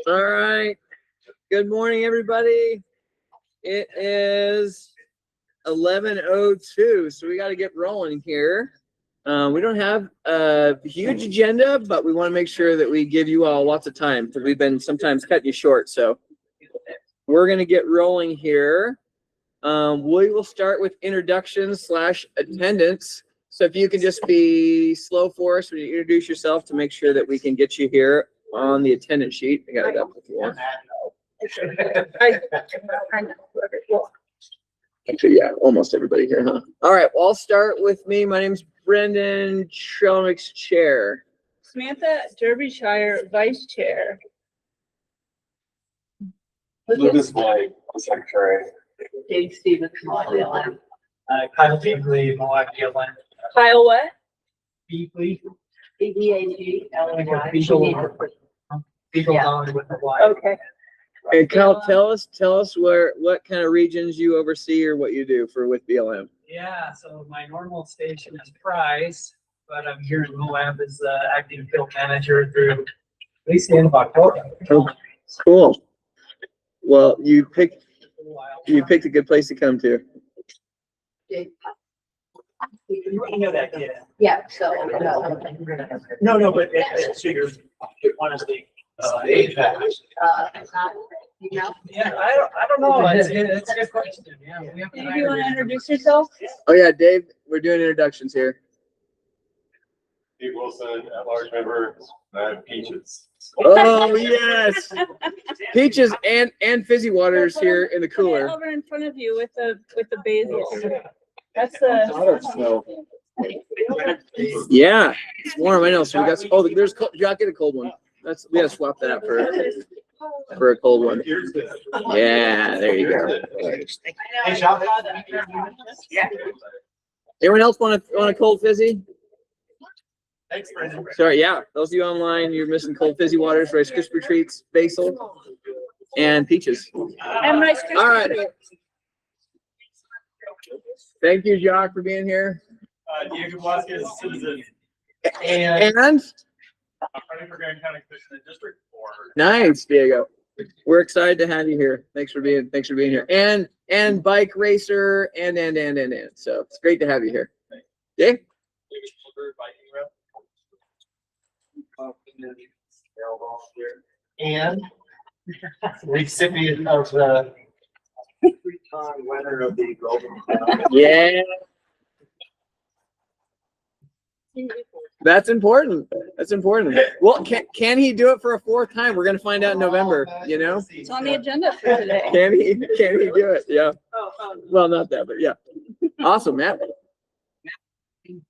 All right. Good morning, everybody. It is 11:02, so we got to get rolling here. We don't have a huge agenda, but we want to make sure that we give you all lots of time because we've been sometimes cutting you short. So we're going to get rolling here. We will start with introductions / attendance. So if you can just be slow for us when you introduce yourself to make sure that we can get you here on the attendance sheet. I got it up if you want. Actually, yeah, almost everybody here, huh? All right, well, I'll start with me. My name's Brendan, Trelnick's chair. Samantha Derbyshire, vice chair. Lucas White, secretary. Dave Stevens, BLM. Kyle Beagley, Moab BLM. Kyle what? Beagley. BEAGLEY. Beagle Yeah. Down with the Y. Okay. And Kyle, tell us what kind of regions you oversee or what you do with BLM. Yeah, so my normal station is Price, but I'm here in Moab as acting field manager through at least the end of October. Oh, cool. Well, you picked A while. a good place to come to. You know that kid. Yeah, so. No, but so you're honestly. Age matters. You know? Yeah, I don't know. It's a good question. Yeah. We haven't Dave, you want to hired- introduce yourself? Oh yeah, Dave, we're doing introductions here. Steve Wilson, at-large member, Peaches. Oh yes, peaches and fizzy waters here in the Put it cooler. over in front of you with the basil. That's the. Yeah, it's warm. I know. So we got. Oh, there's. Jock, get a cold one. We gotta swap that out for a cold one. Yeah, there you go. Hey, Sean. Anyone else want a cold fizzy? Thanks, Brendan. Sorry, yeah. Those of you online, you're missing cold fizzy waters, Rice Krispie treats, basil, and peaches. And Rice Krispies. All right. Thank you, Jock, for being here. Diego Vasquez, citizen. And I'm running for Grand County Commissioner District 4. nice, Diego. We're excited to have you here. Thanks for being here. And bike racer and. So it's great to have you here. Yeah. And recipient of the three-time winner of the Golden Crown. Yeah. That's important. Well, can he do it for a fourth time? We're gonna find out in November, you know? It's on the agenda for today. Can he do it? Yeah. Well, not that, but yeah. Awesome, Matt. 15%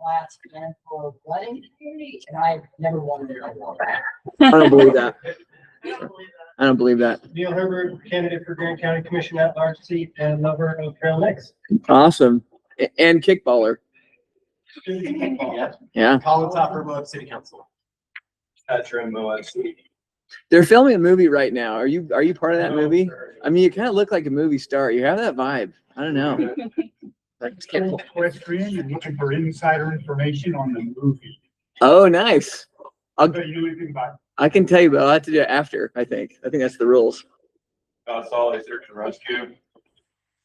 last and for wedding community, and I never wanted to know that. I don't believe that. Neil Herbert, candidate for Grand County Commission at large seat and lover of Trail Mix. Awesome. And kickballer. Yeah. Colin Topper, Moab City Council. Patrick, Moab City. They're filming a movie right now. Are you part of that movie? I mean, you kind of look like a movie star. You have that vibe. I don't know. Question, you're looking for insider information on the movie. Oh, nice. Do you know anything about it? I can tell you, but I'll have to do it after, I think that's the rules. Solid Search and Rescue.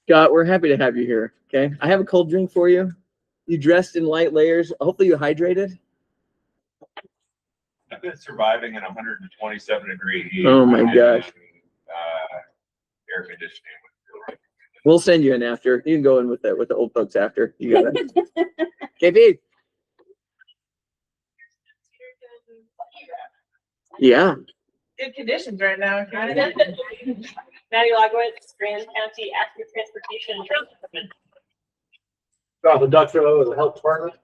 Scott, we're happy to have you here. Okay. I have a cold drink for you. You dressed in light layers. Hopefully you hydrated. I've been surviving in 127 degree heat. Oh my gosh. Air conditioning. We'll send you in after. You can go in with the old folks after. You got it. KP. Yeah. Good conditions right now. Maddie Logowitz, Grand County Active Transportation and Trail Department. The Dr. O of the Health Department.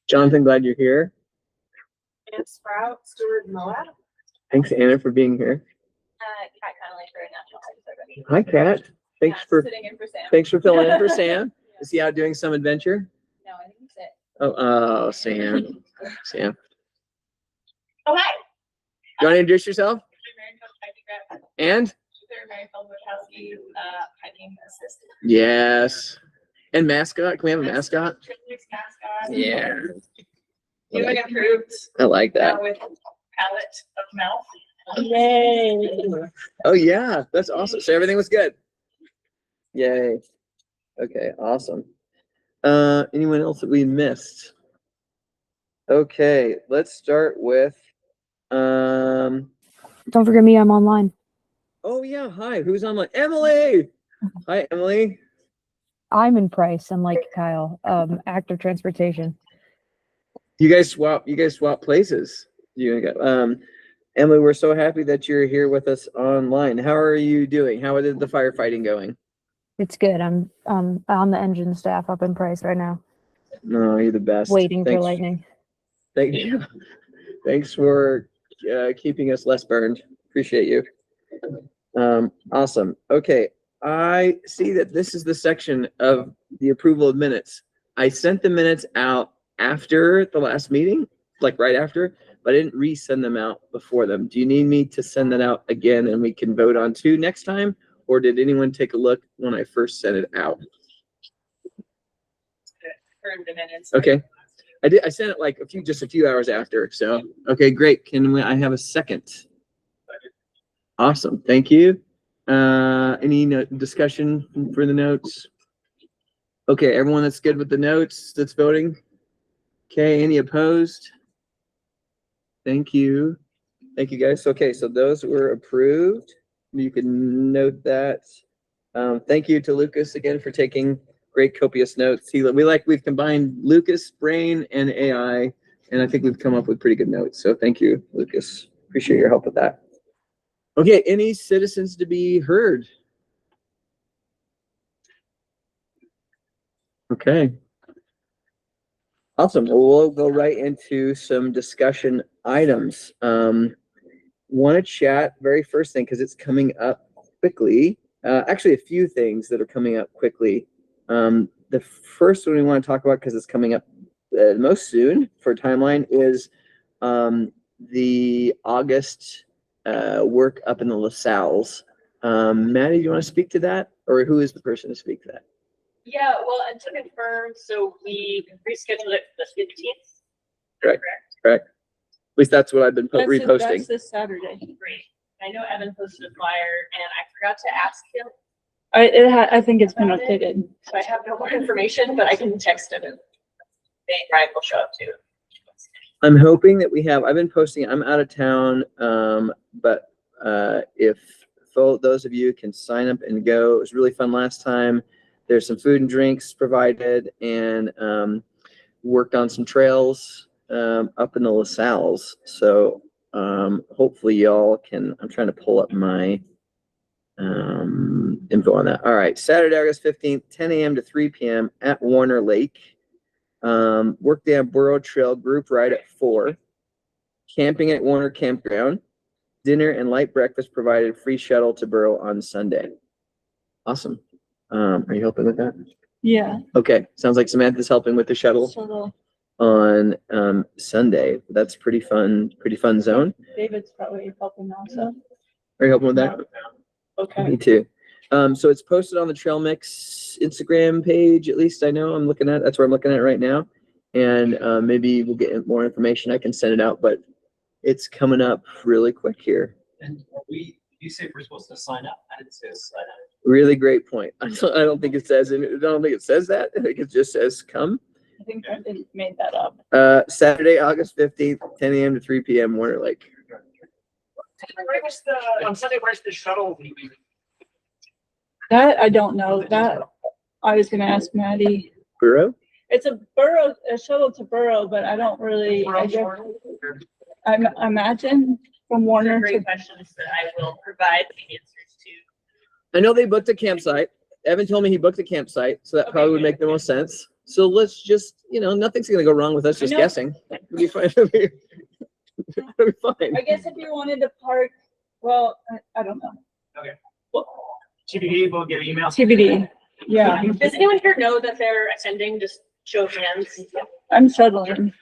Jonathan, glad you're here. And Sprout, Stewart, Moab. Thanks, Anna, for being here. Cat Connolly for National Park Service. Hi, Kat. Sitting in for Sam. Thanks for filling in for Sam. Is he out doing some adventure? No, I think he's it. Oh, Sam. Sam. Oh, hi. You want to introduce yourself? And? Mary Feldwich-Howski, hiking assistant. Yes. And mascot? Can we have a mascot? Trail Mix mascot. Yeah. Doing improved. I like that. With palate of mouth. Yay. Oh yeah, that's awesome. So everything was good. Yay. Okay, awesome. Anyone else that we missed? Okay, let's start with Don't forget me, I'm online. oh yeah, hi, who's online? Emily. Hi, Emily. I'm in Price, unlike Kyle. Active transportation. You guys swap places. Emily, we're so happy that you're here with us online. How are you doing? How is the firefighting going? It's good. I'm on the engine staff up in Price right now, No, you're the best. waiting for Thanks. lightning. Thank you. Thanks for keeping us less burned. Appreciate you. Awesome. Okay. I see that this is the section of the approval of minutes. I sent the minutes out after the last meeting, like right after, but I didn't resend them out before them. Do you need me to send that out again and we can vote on two next time? Or did anyone take a look when I first sent it out? For the minutes. Okay. I sent it like just a few hours after. So, okay, great. I have a second? Awesome. Thank you. Any discussion for the notes? Okay, everyone that's good with the notes that's voting? Okay, any opposed? Thank you. Thank you, guys. Okay, so those were approved. You can note that. Thank you to Lucas again for taking great copious notes. We've combined Lucas, brain, and AI, and I think we've come up with pretty good notes. So thank you, Lucas. Appreciate your help with that. Okay, any citizens to be heard? Okay. Awesome. Well, we'll go right into some discussion items. Want to chat very first thing because it's coming up quickly. Actually, a few things that are coming up quickly. The first one we want to talk about because it's coming up most soon for timeline is the August work up in the LaSalle's. Maddie, do you want to speak to that, or who is the person to speak to that? Yeah, well, and to confirm, so we rescheduled it for the 15th. Correct. At least that's what I've been That's reposting. this Saturday. Great. I know Evan posted a flyer and I forgot to ask him, I think it's been updated. so I have no more information, but I can text him and Brian will show up too. I'm hoping that I've been posting, I'm out of town, but if those of you can sign up and go, it was really fun last time. There's some food and drinks provided and worked on some trails up in the LaSalle's. So hopefully y'all can, I'm trying to pull up my info on that. All right, Saturday, August 15th, 10 a.m. to 3 p.m. at Warner Lake. Work day on Burro Trail, group ride at 4. Camping at Warner Campground. Dinner and light breakfast provided, free shuttle to Burro on Sunday. Awesome. Are you helping with that? Yeah. Okay, sounds like Samantha's helping with the shuttle So on Sunday. That's pretty fun zone. David's probably helping also. Are you helping with that? Okay. Me too. So it's posted on the Trail Mix Instagram page, at least I know that's where I'm looking at right now. And maybe we'll get more information. I can send it out, but it's coming up really quick here. And you say we're supposed to sign up? I didn't say sign up. Really great point. I don't think it says that. I think it just says come. I think I made that up. Saturday, August 15th, 10 a.m. to 3 p.m. Warner Lake. On Sunday, where's the shuttle? That I don't know. That I was gonna ask Maddie. Burro? It's a shuttle to Burro, but I don't really, I imagine from Warner to, Great questions that I will provide the answers to. I know they booked a campsite. Evan told me he booked a campsite, so that probably would make the most sense. So let's just, nothing's gonna go wrong with us just know. guessing. It'll be fine. It'll be fine. I guess if you wanted to park, well, I don't know. TBD, we'll get emails. TBD. Yeah, Does anyone here know that they're attending? Just show of hands. I'm shuttling.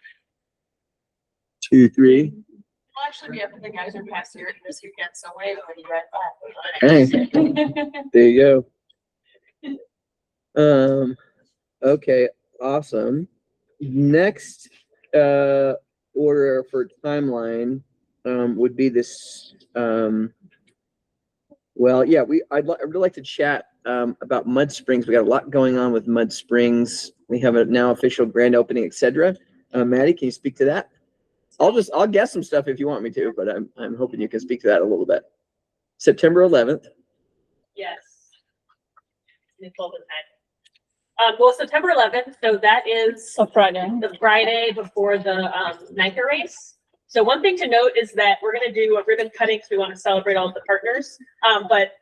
2, 3. Well, actually, we have the guys are past here this weekend, so wait when you read that. Hey, there you go. Okay, awesome. Next order for timeline would be this, well, yeah, I'd really like to chat, about Mud Springs. We got a lot going on with Mud Springs. We have a now official grand opening, etc. Maddie, can you speak to that? I'll guess some stuff if you want me to, but I'm hoping you can speak to that a little bit. September 11th. Yes. Let me pull the time. Well, September 11th, so that is A Friday. the Friday before the NICA race. So one thing to note is that we're going to do a ribbon cutting because we want to celebrate all of the partners. But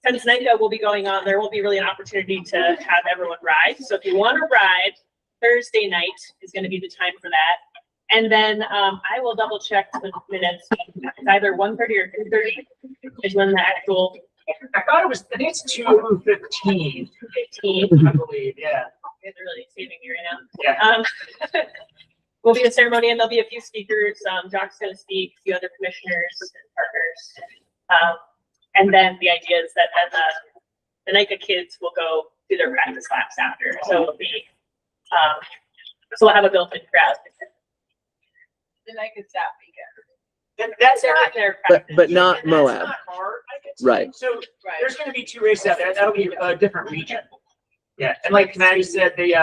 since NICA will be going on, there will be really an opportunity to have everyone ride. So if you want to ride, Thursday night is going to be the time for that. And then I will double check the minutes. It's either 1:30 or 2:30 is when the actual I thought I think it's 2:15, 15. I believe, yeah. They're really saving me right now. Yeah. Will be a ceremony and there'll be a few speakers. Jock's going to speak, a few other commissioners and partners. And then the idea is that then the NICA kids will go do their practice laps after. So it'll be, so we'll have a built-in crowd. The night is that weekend. That's They're not, in their But practice. not and that's Moab. not hard, I guess. Right. So Right. there's gonna be 2 races out there. That'll be a different region. Yeah, and like Maddie said, the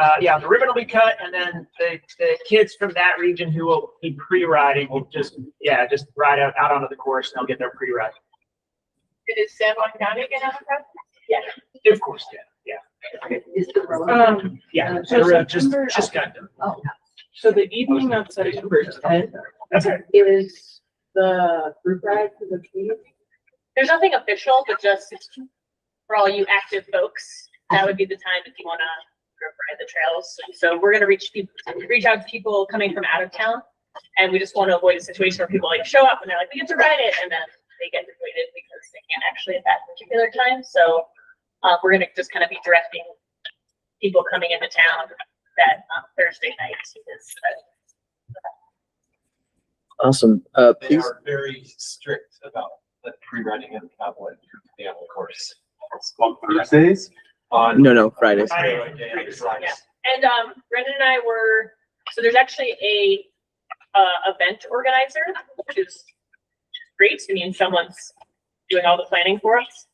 ribbon will be cut, and then the kids from that region who will be pre-riding will just ride out onto the course, and they'll get their pre-ride. Is San Juan County gonna have a practice? Yeah, of course, yeah. Is the road? Yeah, So so just September- got done. Oh, So the evening of September 10th That's right. is the group ride for the community. There's nothing official, but just for all you active folks, that would be the time if you want to group ride the trails. So we're going to reach out to people coming from out of town. And we just want to avoid a situation where people like show up and they're like, we get to ride it. And then they get deflated because they can't actually at that particular time. So we're going to just kind of be directing people coming into town that Thursday night is. Awesome. They Please. are very strict about the pre-riding and cowboy the on the course. It's on Thursdays on. No, Fridays. Friday. Yeah. And Brendan and I were, so there's actually a event organizer, which is great. I mean, someone's doing all the planning for us.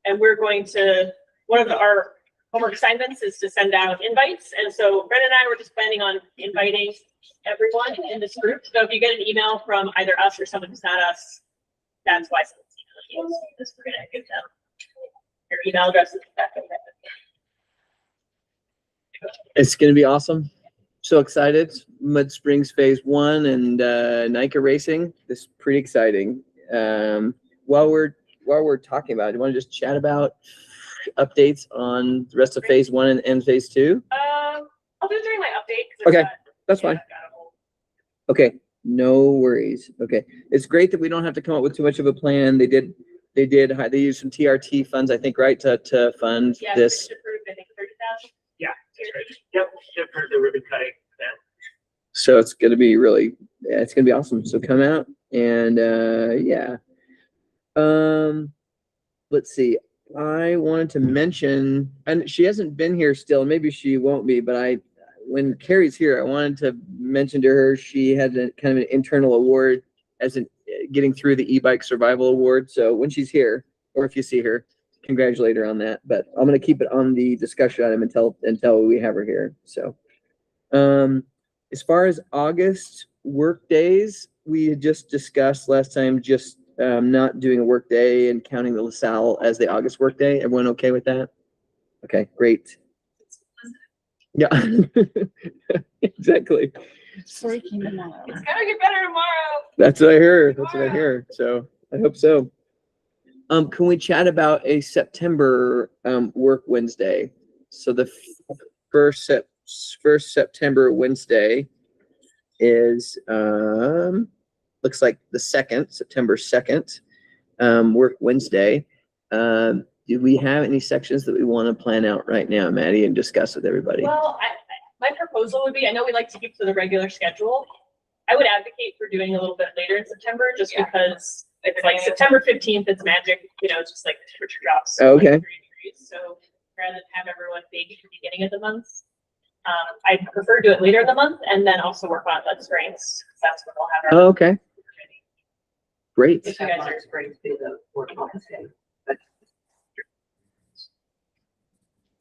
And we're going to, one of our homework assignments is to send out invites. And so Brendan and I were just planning on inviting everyone in this group. So if you get an email from either us or someone who's not us, that's why someone's emailing you. We're gonna give them your email addresses. It's going to be awesome. So excited. Mud Springs Phase 1 and NICA racing. This is pretty exciting. While we're talking about it, do you want to just chat about updates on the rest of Phase 1 and Phase 2? I'll do it during my update. 'Cause Okay, I've got- that's yeah, fine. I've got a whole- Okay, no worries. Okay, it's great that we don't have to come up with too much of a plan. They used some TRT funds, I think, right, to fund Yeah, this. it's approved, I think 30,000. Yeah, that's right. Yep, for the ribbon cutting. So it's gonna be it's gonna be awesome. So come out and yeah. Let's see. I wanted to mention, and she hasn't been here still. Maybe she won't be, but when Carrie's here, I wanted to mention to her she had a kind of an internal award as in getting through the e-bike survival award. So when she's here, or if you see her, congratulate her on that. But I'm gonna keep it on the discussion item until we have her here. So, as far as August work days, we had just discussed last time just not doing a work day and counting the LaSalle as the August work day. Everyone okay with that? Okay, great. Yeah, exactly. Freaking tomorrow. It's gonna get better tomorrow. That's what I heard. That's what I hear. So I hope so. Can we chat about a September work Wednesday? So the first September Wednesday is looks like the 2nd, September 2nd, work Wednesday. Do we have any sections that we want to plan out right now, Maddie, and discuss with everybody? Well, my proposal would be, I know we like to keep to the regular schedule. I would advocate for doing a little bit later in September, just Yeah. because it's like September 15th, it's magic, it's just like the temperature drops. Oh, like okay. 3 degrees. So rather than have everyone big at the beginning of the month, I prefer to do it later in the month and then also work on Mud Springs. That's when we'll have our. Oh, okay. Great. If you guys are Great to do the work on this day.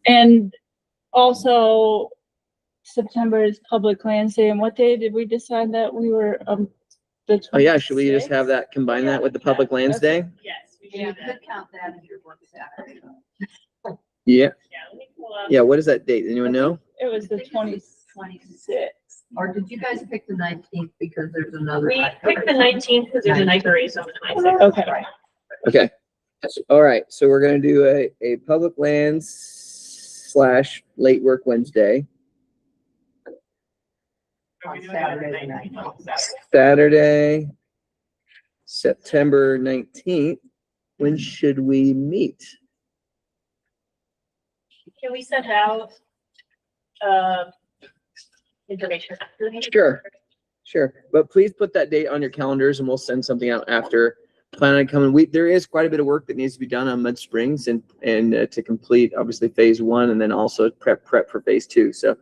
And also September is Public Lands Day. And what day did we decide that we were, the Oh yeah, should we just 26th? have that, combine that with the Public Lands Day? Yes, we You can. could count that as your work Saturday. Yeah, Yeah, let me pull up. yeah, what is that date? Anyone know? It was the 26th. Or did you guys pick the 19th because there's another? We picked the 19th because there's a night race on the 26th. Okay. Okay. All right, so we're gonna do a Public Lands / Late Work Wednesday, On Saturday the 19th. Saturday, September 19th. When should we meet? Can we send out, information? Sure, but please put that date on your calendars and we'll send something out after. Plan on coming. There is quite a bit of work that needs to be done on Mud Springs and to complete obviously phase 1 and then also prep for phase 2. So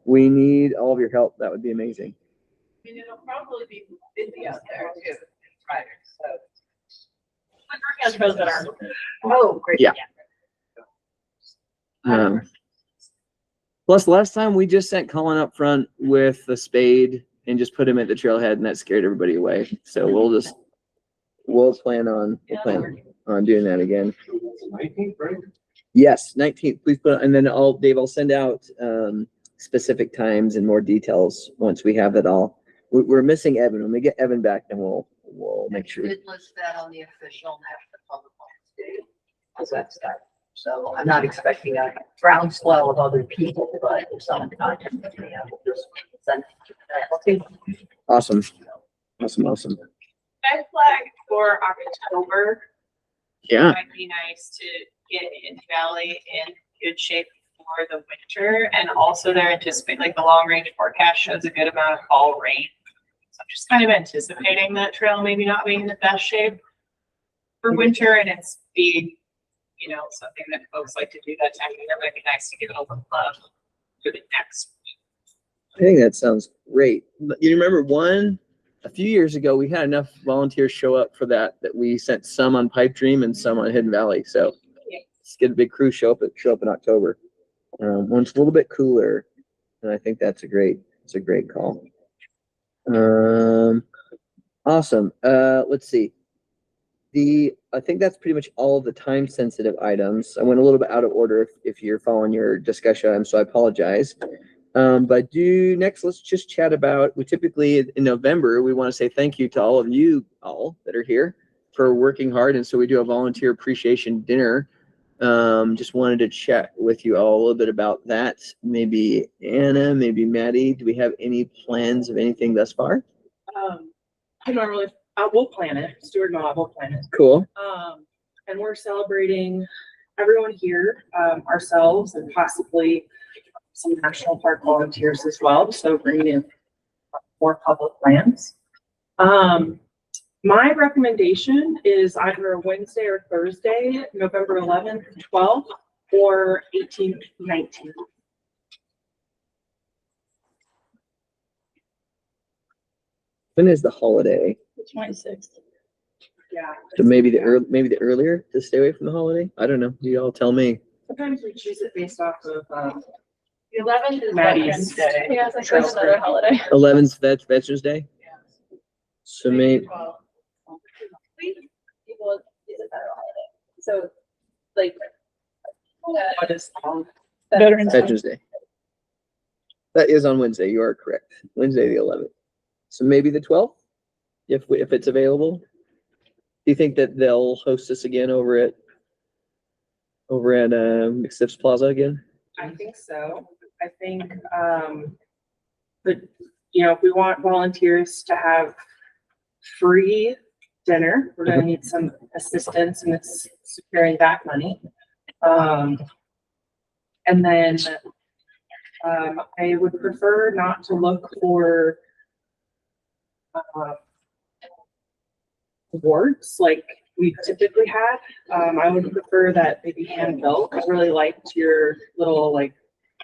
we need all of your help. That would be amazing. I mean, it'll probably be busy out there too. Right, so. We're working on trails that are. Oh, great. Yeah. Plus last time we just sent Colin up front with the spade and just put him at the trailhead and that scared everybody away. So we'll plan on doing that again. 19th, right? Yes, 19th, please put, and then Dave, I'll send out, specific times and more details once we have it all. We're missing Evan. When we get Evan back, then we'll make sure. Did list that on the official National Public Lands Day. As that start. So I'm not expecting a groundswell of other people, but if someone contacts me, I will just send it. Awesome. Red flag for October. Yeah, Might be nice to get in Valley in good shape for the winter. And also they're anticipating, like the long range forecast shows a good amount of fall rain. So I'm just kind of anticipating that trail maybe not being in the best shape for winter and it's being, you know, something that folks like to do that time of year. Might be nice to give it a little love for the next. I think that sounds great. You remember a few years ago, we had enough volunteers show up for that we sent some on Pipe Dream and some on Hidden Valley. So let's get a big crew show up in October. When it's a little bit cooler, and I think it's a great call. Awesome. Let's see. I think that's pretty much all of the time sensitive items. I went a little bit out of order if you're following your discussion, so I apologize. But let's just chat about, we typically in November, we want to say thank you to all of you all that are here for working hard. And so we do a volunteer appreciation dinner. Just wanted to chat with you all a little bit about that. Maybe Anna, maybe Maddie, do we have any plans of anything thus far? I normally, we'll plan it. Stuart and I will plan it. Cool. And we're celebrating everyone here, ourselves and possibly some national park volunteers as well. So bringing in more public lands. My recommendation is either Wednesday or Thursday, November 11th, 12th, or 18th, 19th. When is the holiday? The 26th. Yeah. So maybe the earlier to stay away from the holiday? I don't know. You all tell me. Sometimes we choose it based off of, The 11th is Maddie's Veterans Day. Day. Yeah, it's like there's another holiday. 11th, Veterans Day? So maybe, People, is a federal holiday. So, like. what is, Veterans Day. Veterans Day. That is on Wednesday. You are correct. Wednesday, the 11th. So maybe the 12th, if it's available. Do you think that they'll host us again over at McStiff's Plaza again? I think so. I think, but, you know, if we want volunteers to have free dinner, we're gonna need some assistance in securing that money. And then, I would prefer not to look for awards like we typically had. I would prefer that maybe hand built. I really liked your little like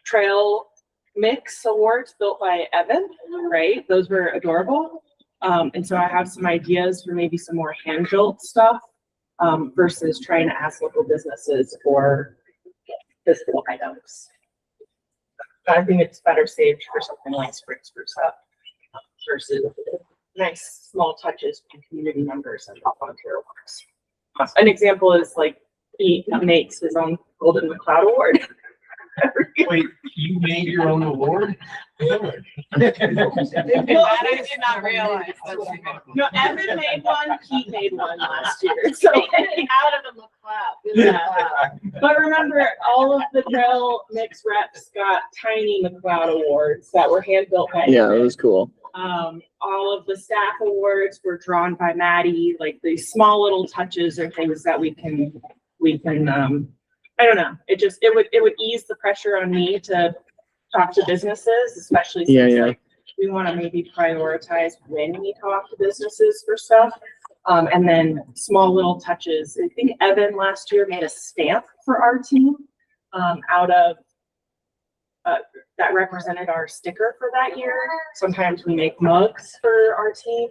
trail mix awards built by Evan, right? Those were adorable. And so I have some ideas for maybe some more hand-built stuff, versus trying to ask local businesses for physical items. I think it's better saved for something like Spring Spruce Up versus nice small touches from community members and volunteer works. An example is like he makes his own Golden McLeod Award. Wait, you made your own award? That I did not realize. No, Evan made one, Pete made one last year, so. Out of the McLeod. Yeah. But remember, all of the trail mix reps got tiny McLeod awards that were hand built by. Yeah, it was cool. All of the staff awards were drawn by Maddie, like these small little touches or things that we can, I don't know, it would ease the pressure on me to talk to businesses, especially Yeah, since yeah. like, we want to maybe prioritize when we talk to businesses for stuff. And then small little touches. I think Evan last year made a stamp for our team, out of, that represented our sticker for that year. Sometimes we make mugs for our team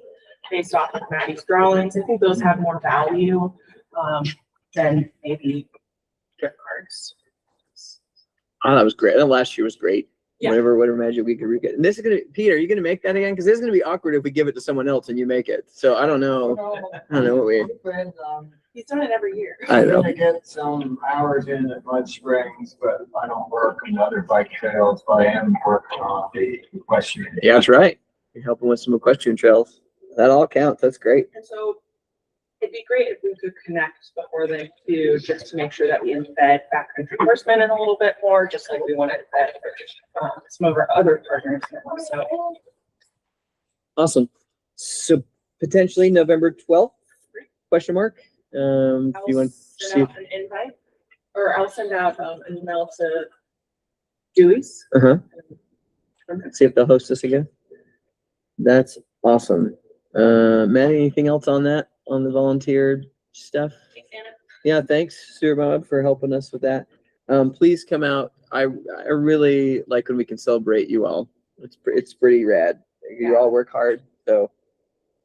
based off of Maddie's drawings. I think those have more value, than maybe gift cards. Oh, that was great. That last year was great. Yeah. Whatever magic we could get. And this is gonna, Peter, are you gonna make that again? Because this is gonna be awkward if we give it to someone else and you make it. So I don't know. I don't know what we. He's done it every year. I know. I'm gonna get some hours in at Mud Springs, but I don't work on other bike trails, but I am working on the question. Yeah, that's right. You're helping with some equestrian trails. That all counts. That's great. And so it'd be great if we could connect before then too, just to make sure that we embed backcountry horsemen in a little bit more, just like we want to embed some of our other partners. So Awesome. So potentially November 12th, question mark. If you I'll want to see, send out an invite, or I'll send out an email to Dewey's. see if they'll host us again. That's awesome. Matt, anything else on that, on the volunteer stuff? Yeah, thanks, Stuart Moab, for helping us with that. Please come out. I really like when we can celebrate you all. It's pretty rad. You all work hard, so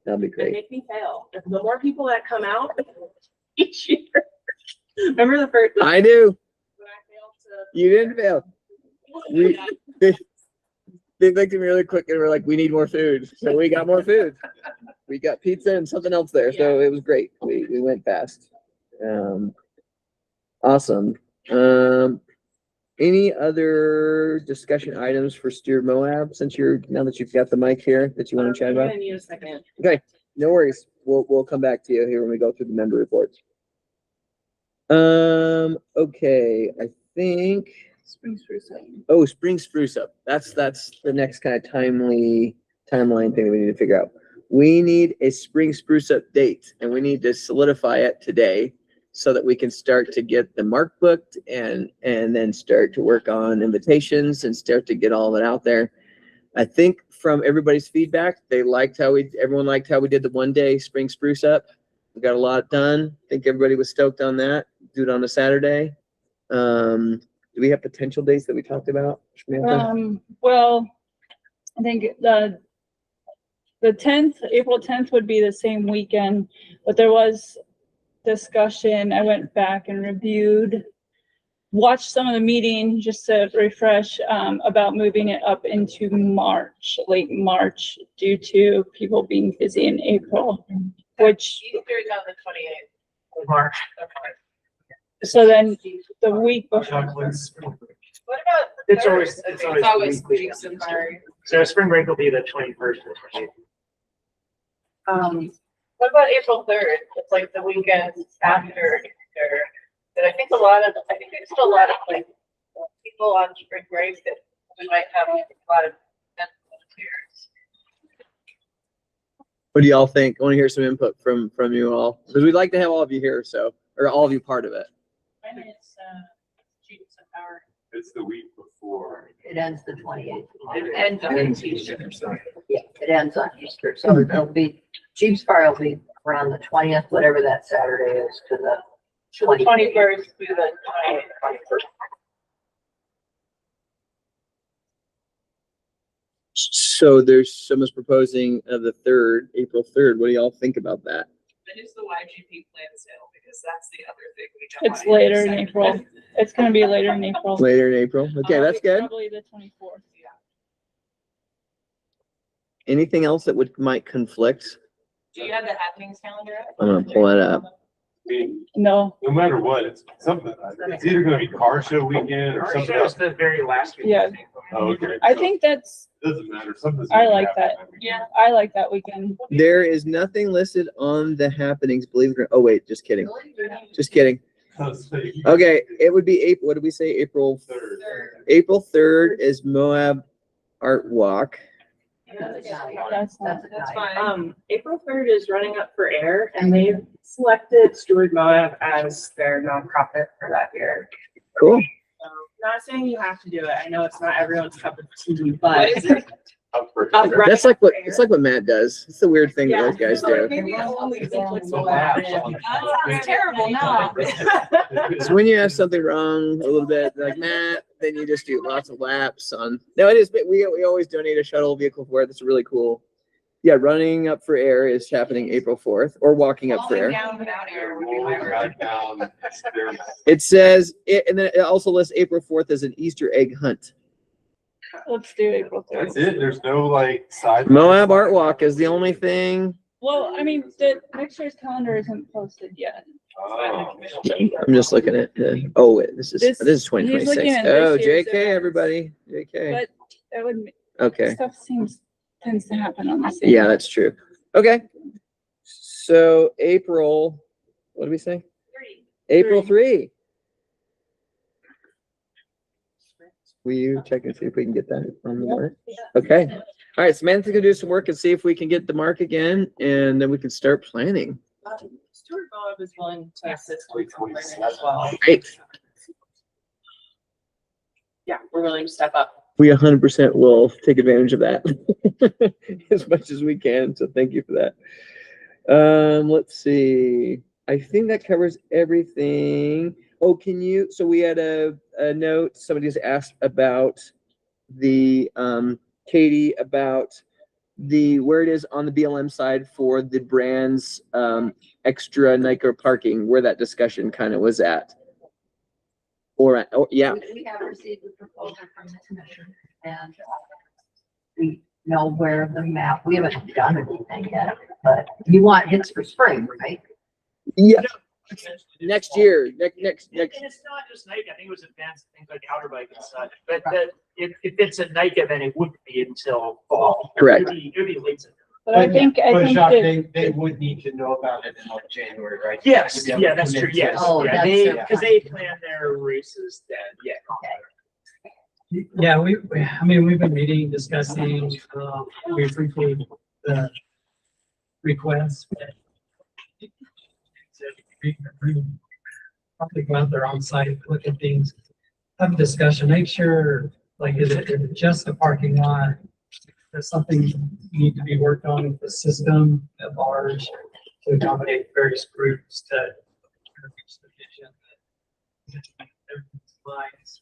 that'll be And great. make me fail. The more people that come out each year. Remember the first. I do. When I failed to. You didn't fail. They looked at me really quick and were like, "We need more food," so we got more food. We got pizza and something else there, so it was great. We went fast. Awesome. Any other discussion items for Stuart Moab, now that you've got the mic here that you want to chat I'm about? gonna need a second. Okay, no worries. We'll come back to you here when we go through the member reports. Okay, I think. Spring Spruce Up. Oh, Spring Spruce Up. That's the next kind of timeline thing that we need to figure out. We need a Spring Spruce Up date, and we need to solidify it today so that we can start to get the mark booked and then start to work on invitations and start to get all of it out there. I think from everybody's feedback, everyone liked how we did the 1-day Spring Spruce Up. We got a lot done. I think everybody was stoked on that. Do it on a Saturday. Do we have potential dates that we talked about, Samantha? Well, I think the 10th, April 10th would be the same weekend, but there was discussion. I went back and watched some of the meeting just to refresh, about moving it up into March, late March, due to people being busy in April, which, Easter is on the 28th. March. so then the week before. What about? It's always the week weeks apart. So spring break will be the 21st or 28th. What about April 3rd? It's like the weekend after Easter. But I think there's still a lot of like people on spring break that we might have a lot of volunteers. What do y'all think? I want to hear some input from you all, because we'd like to have all of you here, or all of you part of it. I mean, it's students of power. It's the week before. It ends the 28th. It ends on Easter. Yeah, it ends on Easter, so it'll be, Jeeps Fire will be around the 20th, whatever that Saturday is, to the So the 21st through the 28th. So there's someone's proposing the 3rd, April 3rd. What do y'all think about that? That is the YGP plan sale, because that's the other thing we don't. It's want to later in intersect April. with. It's gonna be later in April. Later in April? Okay, that's good. Probably the 24th. Anything else that might conflict? Do you have the happenings calendar up? I'm gonna pull it up. No, No matter what, it's something, it's either gonna be car show weekend or Our something show is else. the very last week. Yeah. Oh, okay. I think that's, Doesn't matter, something's. I gonna like happen that. weekend. Yeah. I like that weekend. There is nothing listed on the happenings, believe it or, oh wait, just kidding. Just kidding. Okay, it would be April, what did we say? April Third. April 3rd is Moab Art Walk. That's not, That's fine. April 3rd is running up for air and they've selected Steward Moab as their nonprofit for that year. Cool. So, not saying you have to do it. I know it's not everyone's cup of tea, What but. is it? That's like what, it's like what Matt does. It's the weird thing that Yeah. those guys do. Maybe I'll only think what's So Moab. laps. Oh, it's terrible now. So when you have something wrong a little bit, like Matt, then you just do lots of laps on. No, it is, but we always donate a shuttle vehicle for it. That's really cool. Yeah, running up for air is happening April 4th, or walking up for Falling air. down without air would be Rolling my right down there. It says, and then it also lists April 4th as an Easter egg hunt. let's do April 3rd. That's it, there's no like side. Moab Art Walk is the only thing. Well, I mean, the next year's calendar isn't posted yet. Oh. I'm just looking at the, oh, wait, this is This- this is he's 2026. looking at Oh, this year's JK, events. everybody. JK. But that would, Okay. stuff tends to happen on the same. Yeah, that's true. Okay. So April, what did we say? April 3. Will you check and see if we can get that on the mark? Okay. All right, Samantha's gonna do some work and see if we can get the mark again, and then we can start planning. Steward Moab is willing to assist with some planning as well. Great. Yeah, we're willing to step up. We 100% will take advantage of that as much as we can. So thank you for that. Let's see. I think that covers everything. Oh, can you, so we had a note, somebody's asked about the, Katie, about where it is on the BLM side for the brands, extra Nico parking, where that discussion kind of was at. Or, oh, yeah, We have received the proposal from the commission and we know where the map, we haven't done anything yet, but you want hits for spring, right? yeah, next year, next. And it's not just Nike, I think it was advanced things like outer bike and such, but if it's a Nike event, it wouldn't be until fall. Correct. It'd be late September. But I think that, They would need to know about it in like January, right? Yes, To be able yeah, to that's true, commit to yes. it. Oh, Yeah, that's they, their because they plan their races then, yeah. Yeah, I mean, we've been meeting, discussing, we appreciate the request. Probably go out there on site, look at things, have a discussion, make sure, like, is it just the parking lot? There's something need to be worked on with the system at large to accommodate various groups to reach the vision. Everything's lines.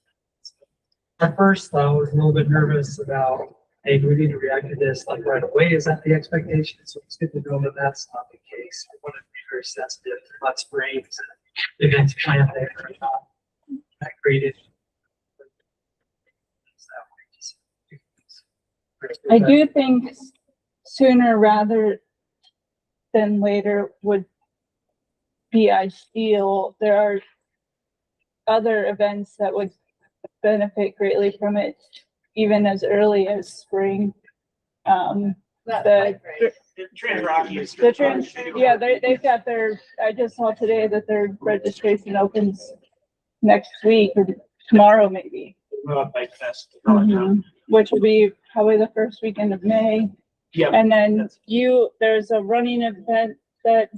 At first, I was a little bit nervous about, hey, do we need to react to this like right away? Is that the expectation? So it's good to know that that's not the case. We want to be very sensitive to what springs and events planned there are not that created. I do think sooner rather than later would be ideal. There are other events that would benefit greatly from it, even as early as spring. The, The Trans Rockies. the trans, yeah, they've got their, I just saw today that their registration opens next week or tomorrow maybe. Bike Fest. Mhm. Which will be probably the first weekend of May. Yeah. And then there's a running event that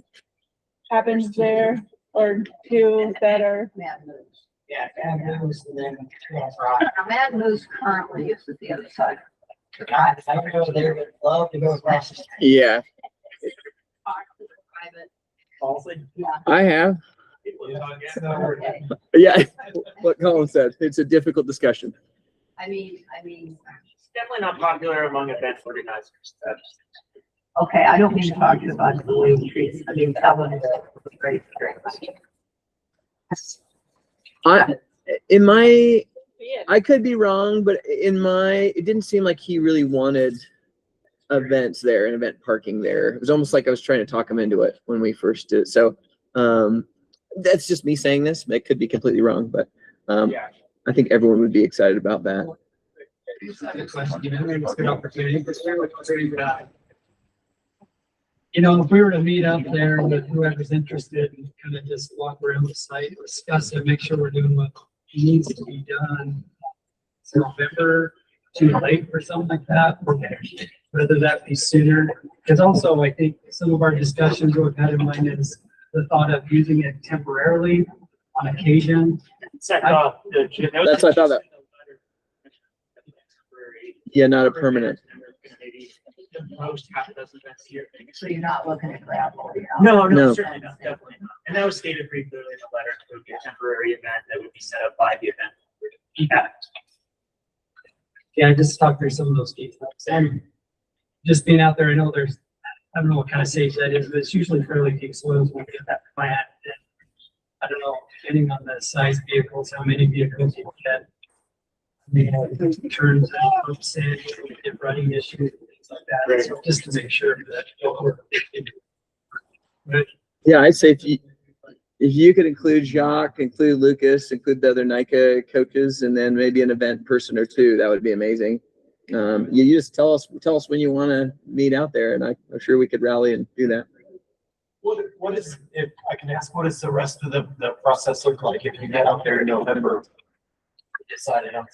happens there or two that are, Mad Moves. Yeah. Mad Moves currently is at the other side. God, if I could go there, would love to go across. Yeah, Private. I have. Okay. Yeah, what Colin said, it's a difficult discussion. I mean, definitely not popular among event organizers. Okay, I don't mean to talk to you about the blue trees. I mean, that one is great, very much. In my, Yeah. I could be wrong, but it didn't seem like he really wanted events there and event parking there. It was almost like I was trying to talk him into it when we first did it. So, that's just me saying this. It could be completely wrong, but, Yeah. I think everyone would be excited about that. Good question. You know, it's a good opportunity. You know, if we were to meet up there with whoever's interested and kind of just walk around the site, discuss it, make sure we're doing what needs to be done. Is November too late for something like that? Or whether that be sooner? Because also I think some of our discussions we've had in mind is the thought of using it temporarily on occasion. That's what I thought that- Yeah, not a permanent. Maybe most half a dozen events here. So you're not looking at gravel. you're not- No. No, certainly not, definitely not. And that was stated pretty clearly in the letter. It would be a temporary event that would be set up by the event. Yeah. Yeah, just talk through some of those details. And just being out there, I know there's, I don't know what kind of stage that is, but it's usually fairly deep soils when we get that plant. And I don't know, depending on the size vehicles, how many vehicles you get. You know, turns and pumps in, get running issues, things like that. So just to make sure that. But Yeah, I'd say if you could include Jacques, include Lucas, include the other NICA coaches, and then maybe an event person or two, that would be amazing. You just tell us when you want to meet out there, and I'm sure we could rally and do that. What is, if I can ask, what does the rest of the process look like if you get out there in November? Decided on.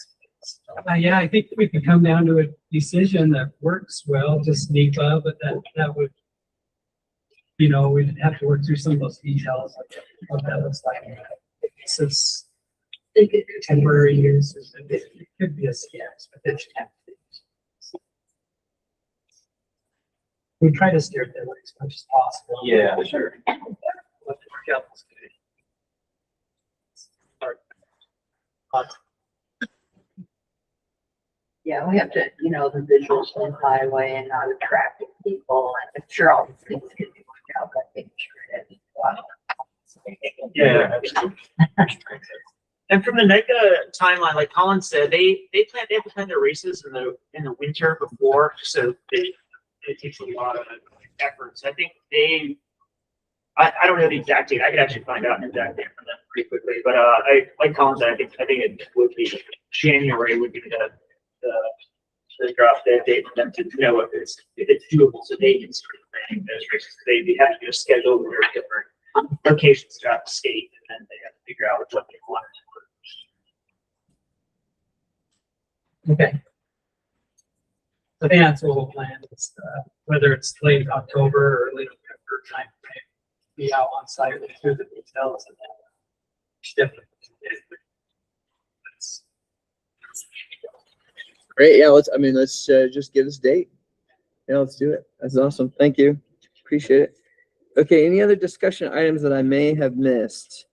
yeah, I think we could come down to a decision that works well, just NEPA, but that would, you know, we'd have to work through some of those details, like what that looks like. It's just temporary use, it could be a scam, but it should have to be. We try to steer it that way as much as possible. Yeah, sure. Let it work out this way. Yeah, we have to, you know, the visuals from the highway and not attracting people, and I'm sure all these things can be worked out, but making sure that. Yeah. And from the NICA timeline, like Colin said, they have to plan their races in the winter before, so it takes a lot of effort. So I think I don't know the exact date. I could actually find out an exact date from them pretty quickly. But I like Colin said, I think it would be January would be the drop dead date for them to know if it's doable, so they can start planning those races. They have to do a schedule with their different locations throughout the state, and then they have to figure out what they want. Okay. So that's what we'll plan, is, whether it's late October or late November time, be out on site with through the details and then. Definitely. Great. Yeah. Let's just give us a date. Yeah, let's do it. That's awesome. Thank you. Appreciate it. Okay. Any other discussion items that I may have missed?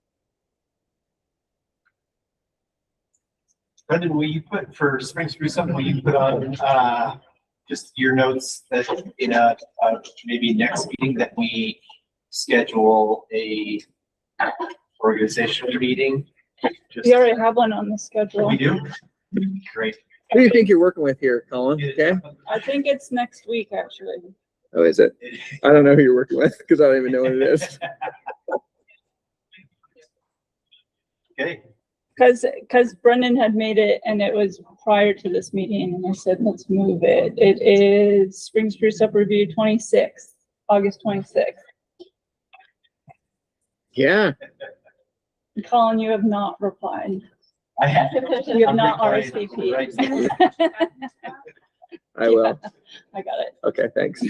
Brendan, will you put for Spring Spruce something, will you put on, just your notes that in a maybe next meeting that we schedule a organizational meeting? We already have one on the schedule. We do? Great. Who do you think you're working with here, Colin? Okay. I think it's next week, actually. Oh, is it? I don't know who you're working with because I don't even know what it is. Okay. Because Brendan had made it and it was prior to this meeting and I said, let's move it. It is Spring Spruce Up Review 26th, August 26th. Yeah. Colin, you have not replied. I have. You have not Right. RSVP. I will. I got it. Okay. Thanks.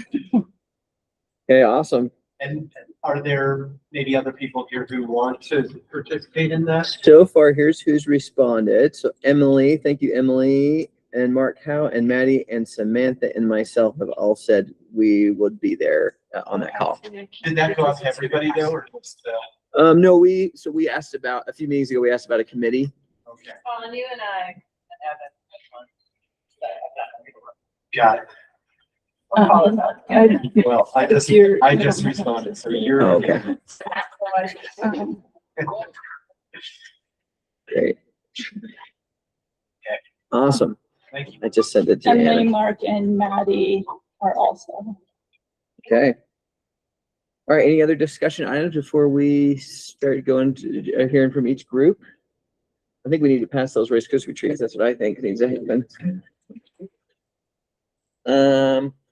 Okay. Awesome. And are there maybe other people here who want to participate in that? So far, here's who's responded. So Emily, thank you, Emily, and Mark Howe, and Maddie, and Samantha, and myself have all said we would be there on that call. Did that go out to everybody though, or just, No, we asked about a few meetings ago. We asked about a committee. okay. Colin, you and I have Got it. Um, Well, I just responded, so you're. Oh, okay. um, Great. Awesome. Thank you. I just sent it to And you. then Anna. Mark and Maddie are also. Okay. All right, any other discussion items before we start going to hearing from each group? I think we need to pass those Rice Krispie trees. That's what I think needs to happen.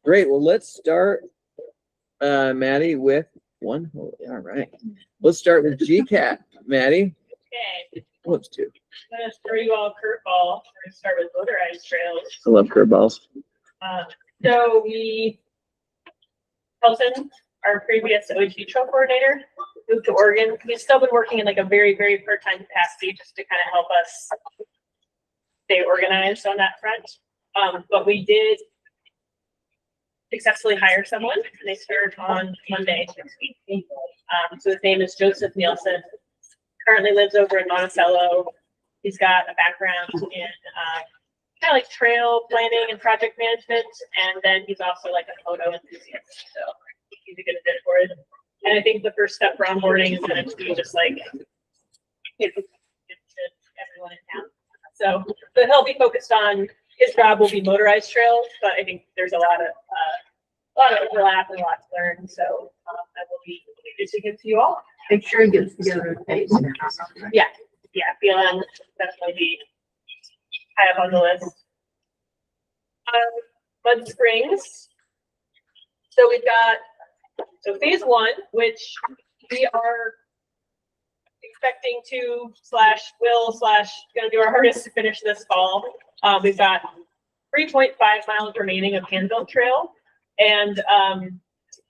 Great. Well, let's start, Maddie, with one. All right. Let's start with GCAT. Maddie, Okay, what's two? I'm gonna throw you all a curveball. We're gonna start with motorized trails. I love curveballs. So Kelton, our previous OHV trail coordinator, moved to Oregon. We've still been working in like a very, very part-time capacity just to kind of help us stay organized on that front. But we did successfully hire someone, and they start on Monday next week. So his name is Joseph Nielsen. Currently lives over in Monticello. He's got a background in kind of like trail planning and project management, and then he's also like a photo enthusiast. So he's a good fit for it. And I think the first step for onboarding is going to be just like get to everyone in town. So he'll be focused on, his job will be motorized trails, but I think there's a lot of overlap and a lot to learn. So I will be introducing him to you all. Make sure he gets together with Pace. Yeah, BLM definitely be high up on the list. Mud Springs. So we've got, phase one, which we are expecting to gonna do our hardest to finish this fall. We've got 3.5 miles remaining of Hanville Trail. And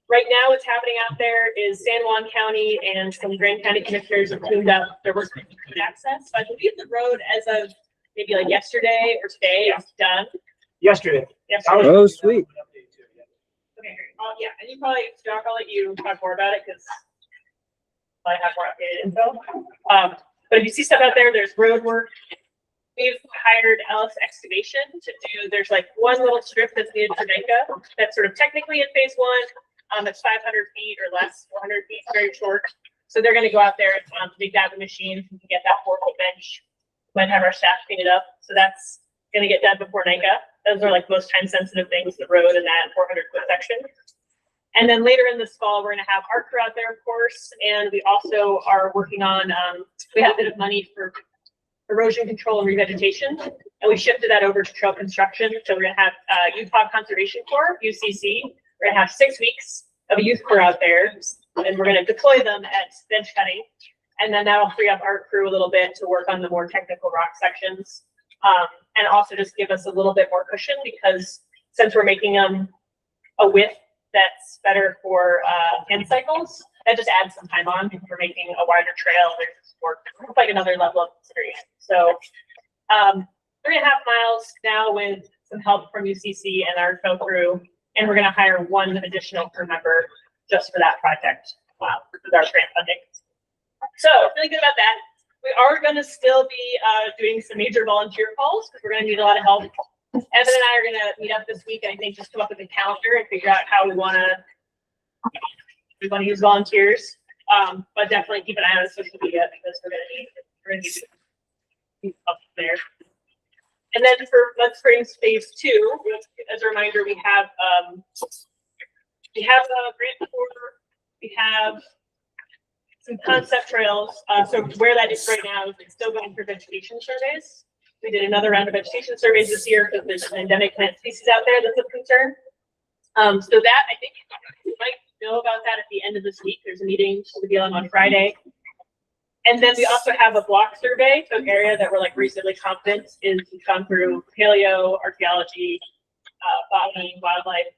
right now what's happening out there is San Juan County and some Grand County commissioners have tuned up their work with access. So I believe the road as of maybe like yesterday or today is done. Yesterday. Oh, sweet. Okay, yeah, and you probably, Doc, I'll let you talk more about it because I have more updated info. But if you see stuff out there, there's road work. We've hired Ellis Excavation to do, there's like one little strip that's needed for NICA that's sort of technically in phase one. It's 500 feet or less, 400 feet, very short. So they're gonna go out there, dig out the machine, and get that 4-foot bench. Might have our staff clean it up. So that's gonna get done before NICA. Those are like most time sensitive things, the road and that 400-foot section. And then later in this fall, we're gonna have our crew out there, of course. And we also are working on, we have a bit of money for erosion control and revegetation. And we shifted that over to trail construction. So we're gonna have Utah Conservation Corps, UCC. We're gonna have 6 weeks of a youth corps out there, and we're gonna deploy them at bench cutting. And then that'll free up our crew a little bit to work on the more technical rock sections. And also just give us a little bit more cushion because since we're making them a width that's better for hand cycles, that just adds some time on. If we're making a wider trail, there's more, like another level of consideration. So 3.5 miles now with some help from UCC and our tow crew. And we're gonna hire one additional crew member just for that project with our grant funding. So really good about that. We are gonna still be doing some major volunteer calls because we're gonna need a lot of help. Evan and I are gonna meet up this week and I think just come up with a calendar and figure out how we wanna use volunteers. But definitely keep an eye on social media because we're gonna need help there. And then for Mud Springs phase 2, as a reminder, we have a grant for, we have some concept trails. So where that is right now is it's still going for vegetation surveys. We did another round of vegetation surveys this year because there's an endemic plant species out there that's of concern. So that, I think you might know about that at the end of this week. There's a meeting with BLM on Friday. And then we also have a block survey, so an area that we're like reasonably confident is gone through paleo, archaeology, botany, wildlife.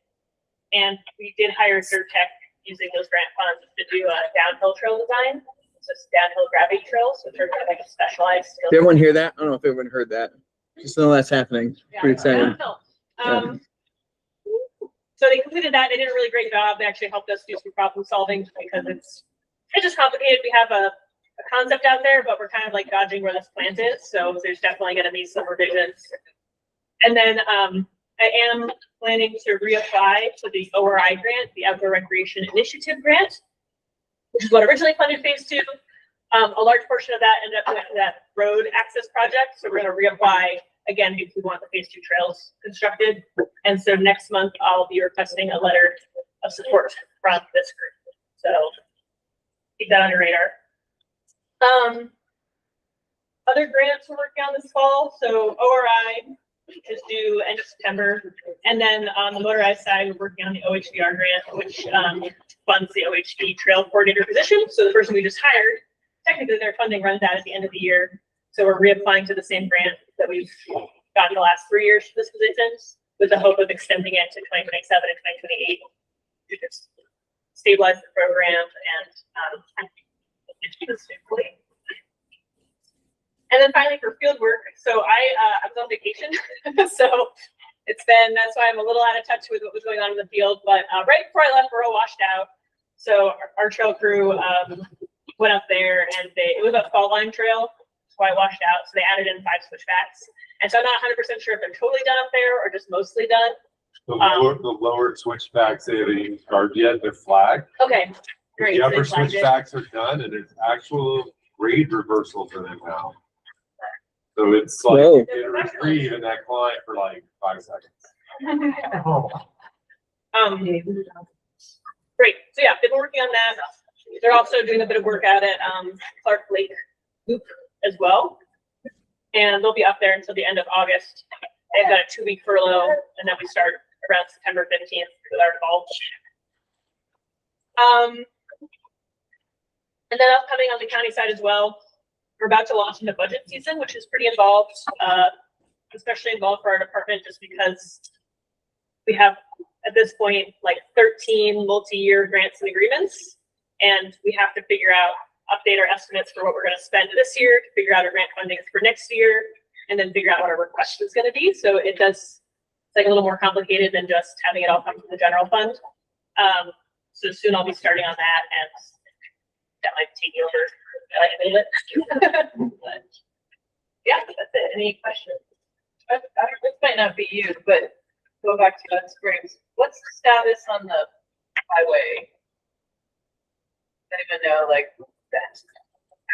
And we did hire Dirt Tech using those grant funds to do a downhill trail design. It's just downhill gravity trails, which are kind of like a specialized. Did everyone hear that? I don't know if everyone heard that. Just know that's happening. Pretty exciting. Downhill. So they completed that. They did a really great job. They actually helped us do some problem solving because it's just complicated. We have a concept out there, but we're kind of like dodging where this plant is. So there's definitely going to be some revisions. And then I I am planning to reapply to the ORI grant, the Outdoor Recreation Initiative Grant, which is what originally funded phase 2. A large portion of that ended up going to that road access project. So we're going to reapply again because we want the phase 2 trails constructed. And so next month I'll be requesting a letter of support from this group. So keep that on your radar. Other grants we're working on this fall. So ORI is due end of September. And then on the motorized side, we're working on the OHVR grant, which funds the OHV trail coordinator position. So the person we just hired, technically their funding runs out at the end of the year. So we're reapplying to the same grant that we've gotten the last 3 years for this position, with the hope of extending it to 2027 and 2028 to just stabilize the program and then finally for field work. So I was on vacation, so that's why I'm a little out of touch with what was going on in the field. But right before I left, we're all washed out. So our trail crew went up there, and it was a fall line trail, so I washed out. So they added in 5 switchbacks, and so I'm not 100% sure if they're totally done up there or just mostly done. The lower switchbacks, they haven't even carved yet, they're flagged. Okay, great. The So upper they flagged it. switchbacks are done and it's actual grade reversals in it now. So it's like, Whoa. it retrieve in that climb for like 5 seconds. Great. So yeah, they've been working on that. They're also doing a bit of work out at Clark Lake Loop as well. And they'll be up there until the end of August. They've got a 2-week furlough, and then we start around September 15th with our fall. And then upcoming on the county side as well, we're about to launch into budget season, which is pretty involved, especially involved for our department, just because we have at this point like 13 multi-year grants and agreements, and we have to update our estimates for what we're going to spend this year, to figure out our grant funding for next year, and then figure out what our request is going to be. So it's like a little more complicated than just having it all come from the general fund. So soon I'll be starting on that, and that might take you over a little bit. But yeah, that's it. Any questions? This might not be you, but go back to Mud Springs. What's the status on the highway? I don't even know, like, that.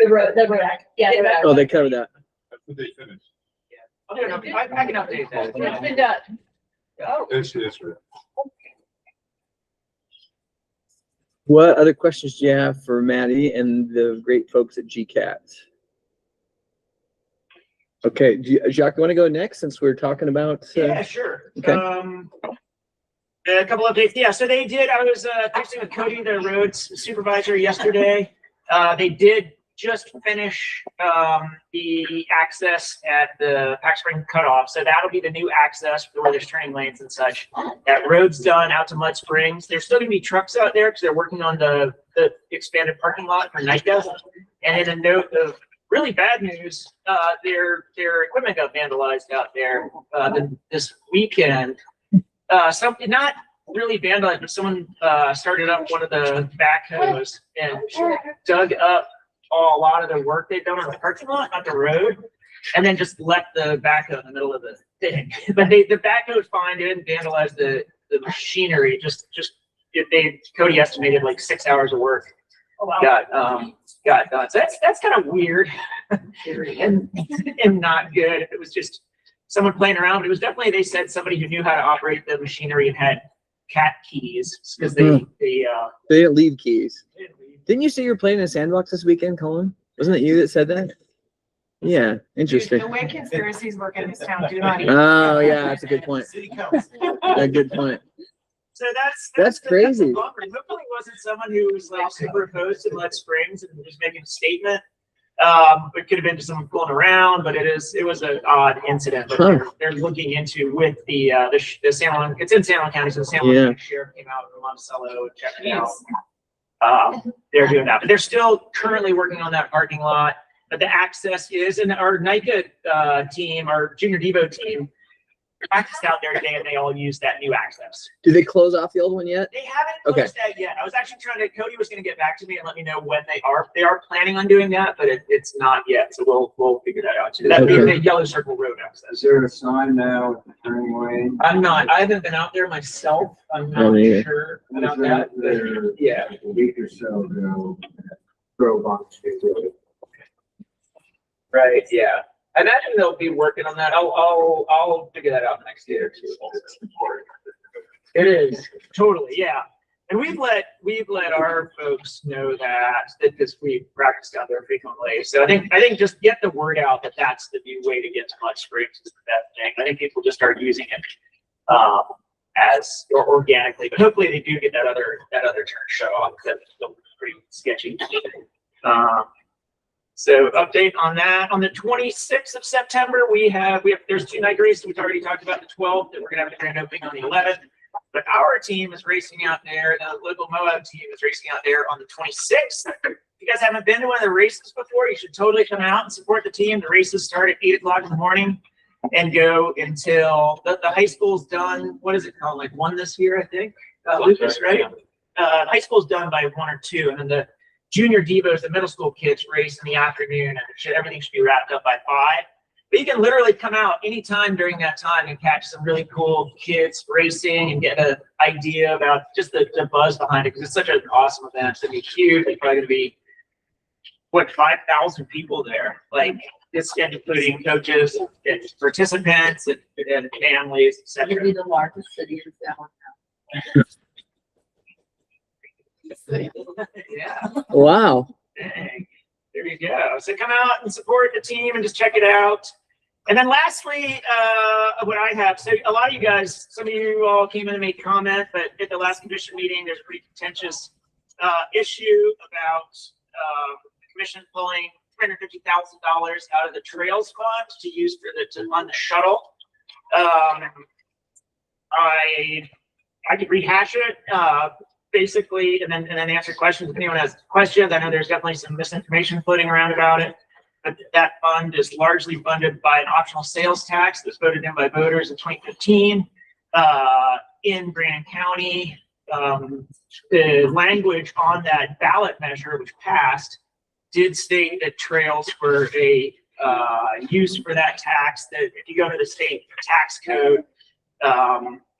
The road act. Yeah. the road act. Oh, they covered that. That's what they finished. I can update that. It's been done. Oh. It's. What other questions do you have for Maddie and the great folks at GCAT? Okay, Jacques, you want to go next since we're talking about? Yeah, sure. Okay. A couple updates. Yeah, so they did. I was texting with Cody, the roads supervisor, yesterday. They did just finish the access at the Pack Spring cutoff. So that'll be the new access for where there's turning lanes and such. That road's done out to Mud Springs. There's still gonna be trucks out there because they're working on the expanded parking lot for NICA. And in a note of really bad news, their equipment got vandalized out there this weekend. Something not really vandalized, but someone started up one of the backhoes and dug up a lot of the work they've done on the parking lot, not the road, and then just left the backhoe in the middle of the thing. But the backhoe's fine. They didn't vandalize the machinery. Cody estimated like 6 hours of work got done. So that's kind of weird and not good. If it was just someone playing around, but it was definitely, they said, somebody who knew how to operate the machinery and had cat keys because they didn't leave keys. didn't leave. Didn't you say you were playing in a sandbox this weekend, Colin? Wasn't it you that said that? Yeah, interesting. The way conspiracies work in this town do not. Oh, yeah, that's a good point. City council. A good point. So that's That's crazy. a bummer. Hopefully it wasn't someone who was like super opposed to Mud Springs and was making a statement. It could have been just someone fooling around, but it was an odd incident. But they're looking into with the San Juan. It's in San Juan County, so the San Juan County Sheriff came out from Monticello and checked it out. They're doing that, but they're still currently working on that parking lot. But the access is, and our NICA team, our Junior Devo team, practiced out there today and they all use that new access. Do they close off the old one yet? They haven't Okay. closed that yet. I was actually Cody was gonna get back to me and let me know when they are planning on doing that, but it's not yet. So we'll figure that out too. That'd be Okay. the Yellow Circle Road Is access. there a sign now at the turning lane? I haven't been out there myself. I'm Oh, not yeah. sure Was about that, but there yeah. a week or so ago? Drove on State Road. Right, yeah. I imagine they'll be working on that. I'll figure that out next year too. It is, totally, yeah. And we've let our folks know that because we practiced out there frequently. So I think just get the word out that that's the new way to get to Mud Springs is the best thing. I think people just start using it as or organically, but hopefully they do get that other turn shut off. That's still pretty sketchy. So update on that. On the 26th of September, there's 2 night races. We've already talked about the 12th, and we're gonna have the grand opening on the 11th. But our team is racing out there. The local Moab team is racing out there on the 26th. If you guys haven't been to one of the races before, you should totally come out and support the team. The races start at 8 o'clock in the morning and go until the high school's done. What is it called? Like 1 this year, I think. Lucas, right? High school's done by 1 or 2, and then the junior devos, the middle school kids, race in the afternoon, and everything should be wrapped up by 5. But you can literally come out anytime during that time and catch some really cool kids racing and get an idea about just the buzz behind it, because it's such an awesome event. It's gonna be huge. There's probably gonna be 5,000 people there, like it's including coaches and participants and families, It'll etc. be the largest city in town. Yeah. Wow. Dang. There you go. So come out and support the team and just check it out. And then lastly, what I have, so a lot of you guys, some of you all came in and made comment, but at the last commission meeting, there's a pretty contentious issue about the commission pulling $350,000 out of the trails fund to use to fund the shuttle. I could rehash it. Basically, and then answer questions if anyone has questions. I know there's definitely some misinformation floating around about it, but that fund is largely funded by an optional sales tax that's voted in by voters in 2015 in Brandon County. The language on that ballot measure, which passed, did state that trails were a use for that tax. That if you go to the state tax code,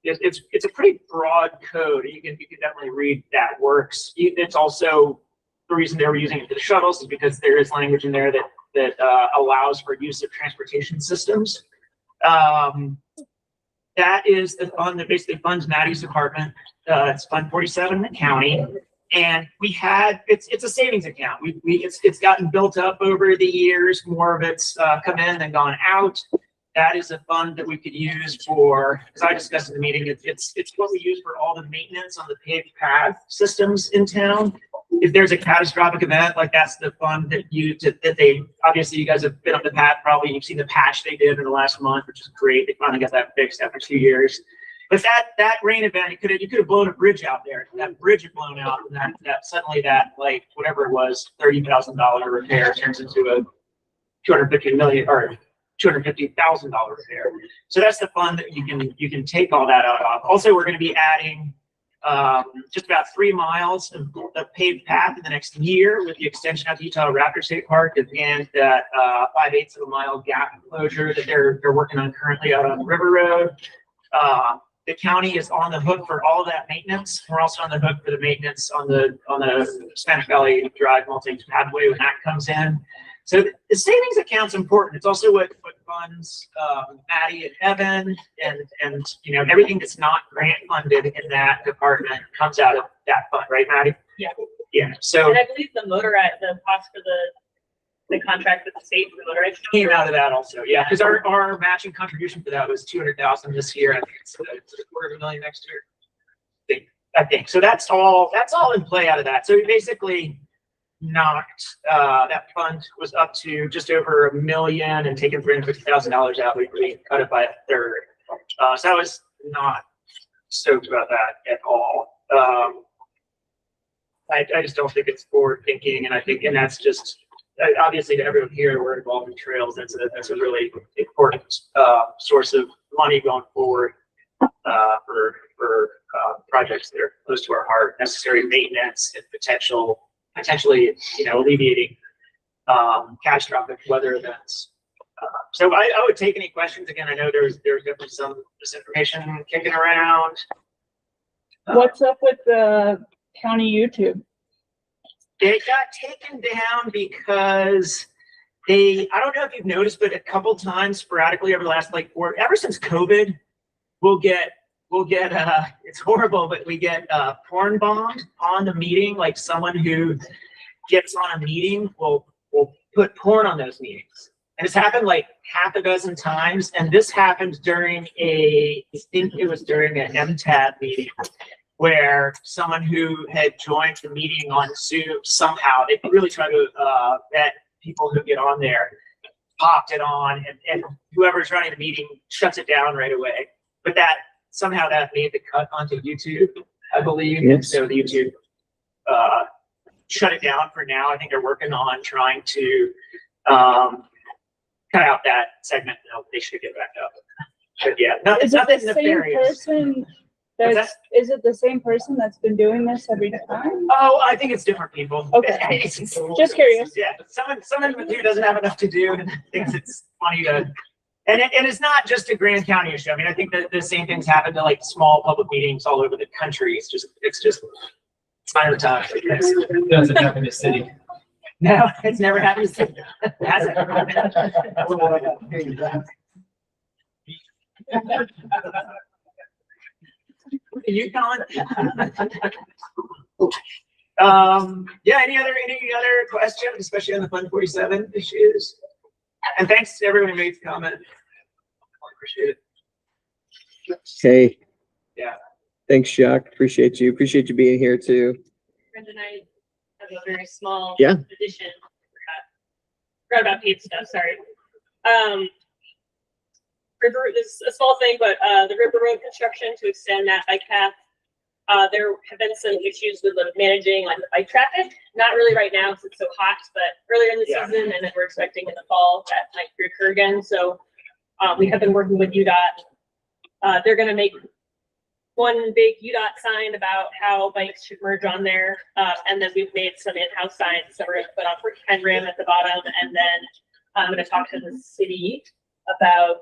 it's a pretty broad code. You can definitely read that works. It's also the reason they were using it for the shuttles is because there is language in there that allows for use of transportation systems. That is the fund that basically funds Maddie's department. It's Fund 47 in the county, and it's a savings account. It's gotten built up over the years. More of it's come in than gone out. That is a fund that we could use for, as I discussed in the meeting, it's what we use for all the maintenance on the paved path systems in town. If there's a catastrophic event, like that's the fund that they, obviously you guys have been up the path probably, you've seen the patch they did in the last month, which is great. They finally got that fixed after 2 years. But that rain event, you could have blown a bridge out there. That bridge had blown out, and that suddenly that, like, whatever it was, $30,000 repair turns into a $250,000 repair. So that's the fund that you can take all that out of. Also, we're going to be adding just about 3 miles of paved path in the next year with the extension out to Utah Raptor State Park and that 5/8 of a mile gap closure that they're working on currently out on River Road. The county is on the hook for all of that maintenance. We're also on the hook for the maintenance on the Spanish Valley Drive multi-pathway when that comes in. So the savings account's important. It's also what funds Maddie and Evan and everything that's not grant funded in that department comes out of that fund, right, Maddie? Yeah. Yeah. So And I believe the cost for the contract with the state for motorized came out of that also, yeah. Because our matching contribution for that was $200,000 this year. I think it's $250,000 next year. I think so. That's all in play out of that. So we basically knocked that fund was up to just over $1 million and taken $350,000 out. We cut it by a third. So I was not stoked about that at all. I just don't think it's forward thinking, and that's just obviously to everyone here, we're involved in trails. That's a really important source of money going forward, for projects that are close to our heart, necessary maintenance and potentially, alleviating, catastrophic weather events. So I would take any questions. Again, I know there's definitely some misinformation kicking around. What's up with the county YouTube? It got taken down because I don't know if you've noticed, but a couple times sporadically over the last ever since COVID, we'll get, it's horrible, but we get, porn bombed on the meeting. Like someone who gets on a meeting will put porn on those meetings. And it's happened like half a dozen times. And this happened during I think it was during an MTAB meeting where someone who had joined the meeting on Zoom somehow, they really try to vet people who get on there, popped it on, and whoever's running the meeting shuts it down right away. But somehow that made the cut onto YouTube, I believe. Yes. And so the YouTube shut it down for now. I think they're working on trying to cut out that segment. No, they should get back up. But yeah, Is it nothing the same nefarious. person What's is it the same person that's been doing this every time? Oh, I think it's different people. Okay. It's Just curious. Yeah, someone who doesn't have enough to do and thinks it's funny to, and it's not just a Grand County issue. I mean, I think that the same things happen to small public meetings all over the country. It's not the time. It doesn't happen in the city. No, it's never happened. Has it? You, Colin? Yeah, any other questions, especially on the Fund 47 issues? And thanks to everyone who made the comment. I appreciate it. Okay. Yeah. Thanks, Jacques. Appreciate you being here too. Brenda and I have a very small Yeah. addition. Forgot about paid stuff, sorry. River, this is a small thing, but the River Road construction to extend that bike path. There have been some issues with managing the bike traffic. Not really right now because it's so hot, but earlier in the season, and then we're expecting in the fall that might reoccur again. So we have been working with UDOT. They're going to make one big UDOT sign about how bikes should merge on there. And then we've made some in-house signs that we're going to put on for Ken at the bottom. And then I'm going to talk to the city about,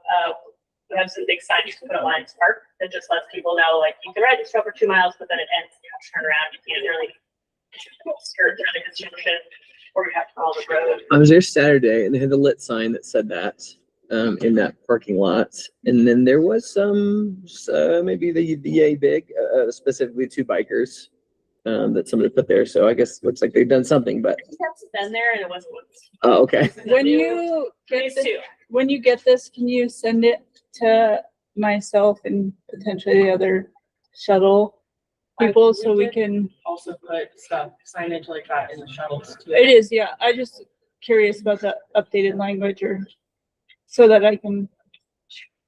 we have some big signs to put at Lions Park that just lets people know, you can ride this trail for 2 miles, but then it ends, you have to turn around, you can't really skirt through the construction, or you have to follow the road. I was there Saturday and they had the lit sign that said that in that parking lot. And then there was some, maybe the VA big, specifically 2 bikers that somebody put there. So I guess it looks like they've done something, but. It's been there and it wasn't. Oh, okay. When you get this, can you send it to myself and potentially the other shuttle people so we can? Also put signage like that in the shuttles too. It is, yeah. I just curious about the updated language so that I can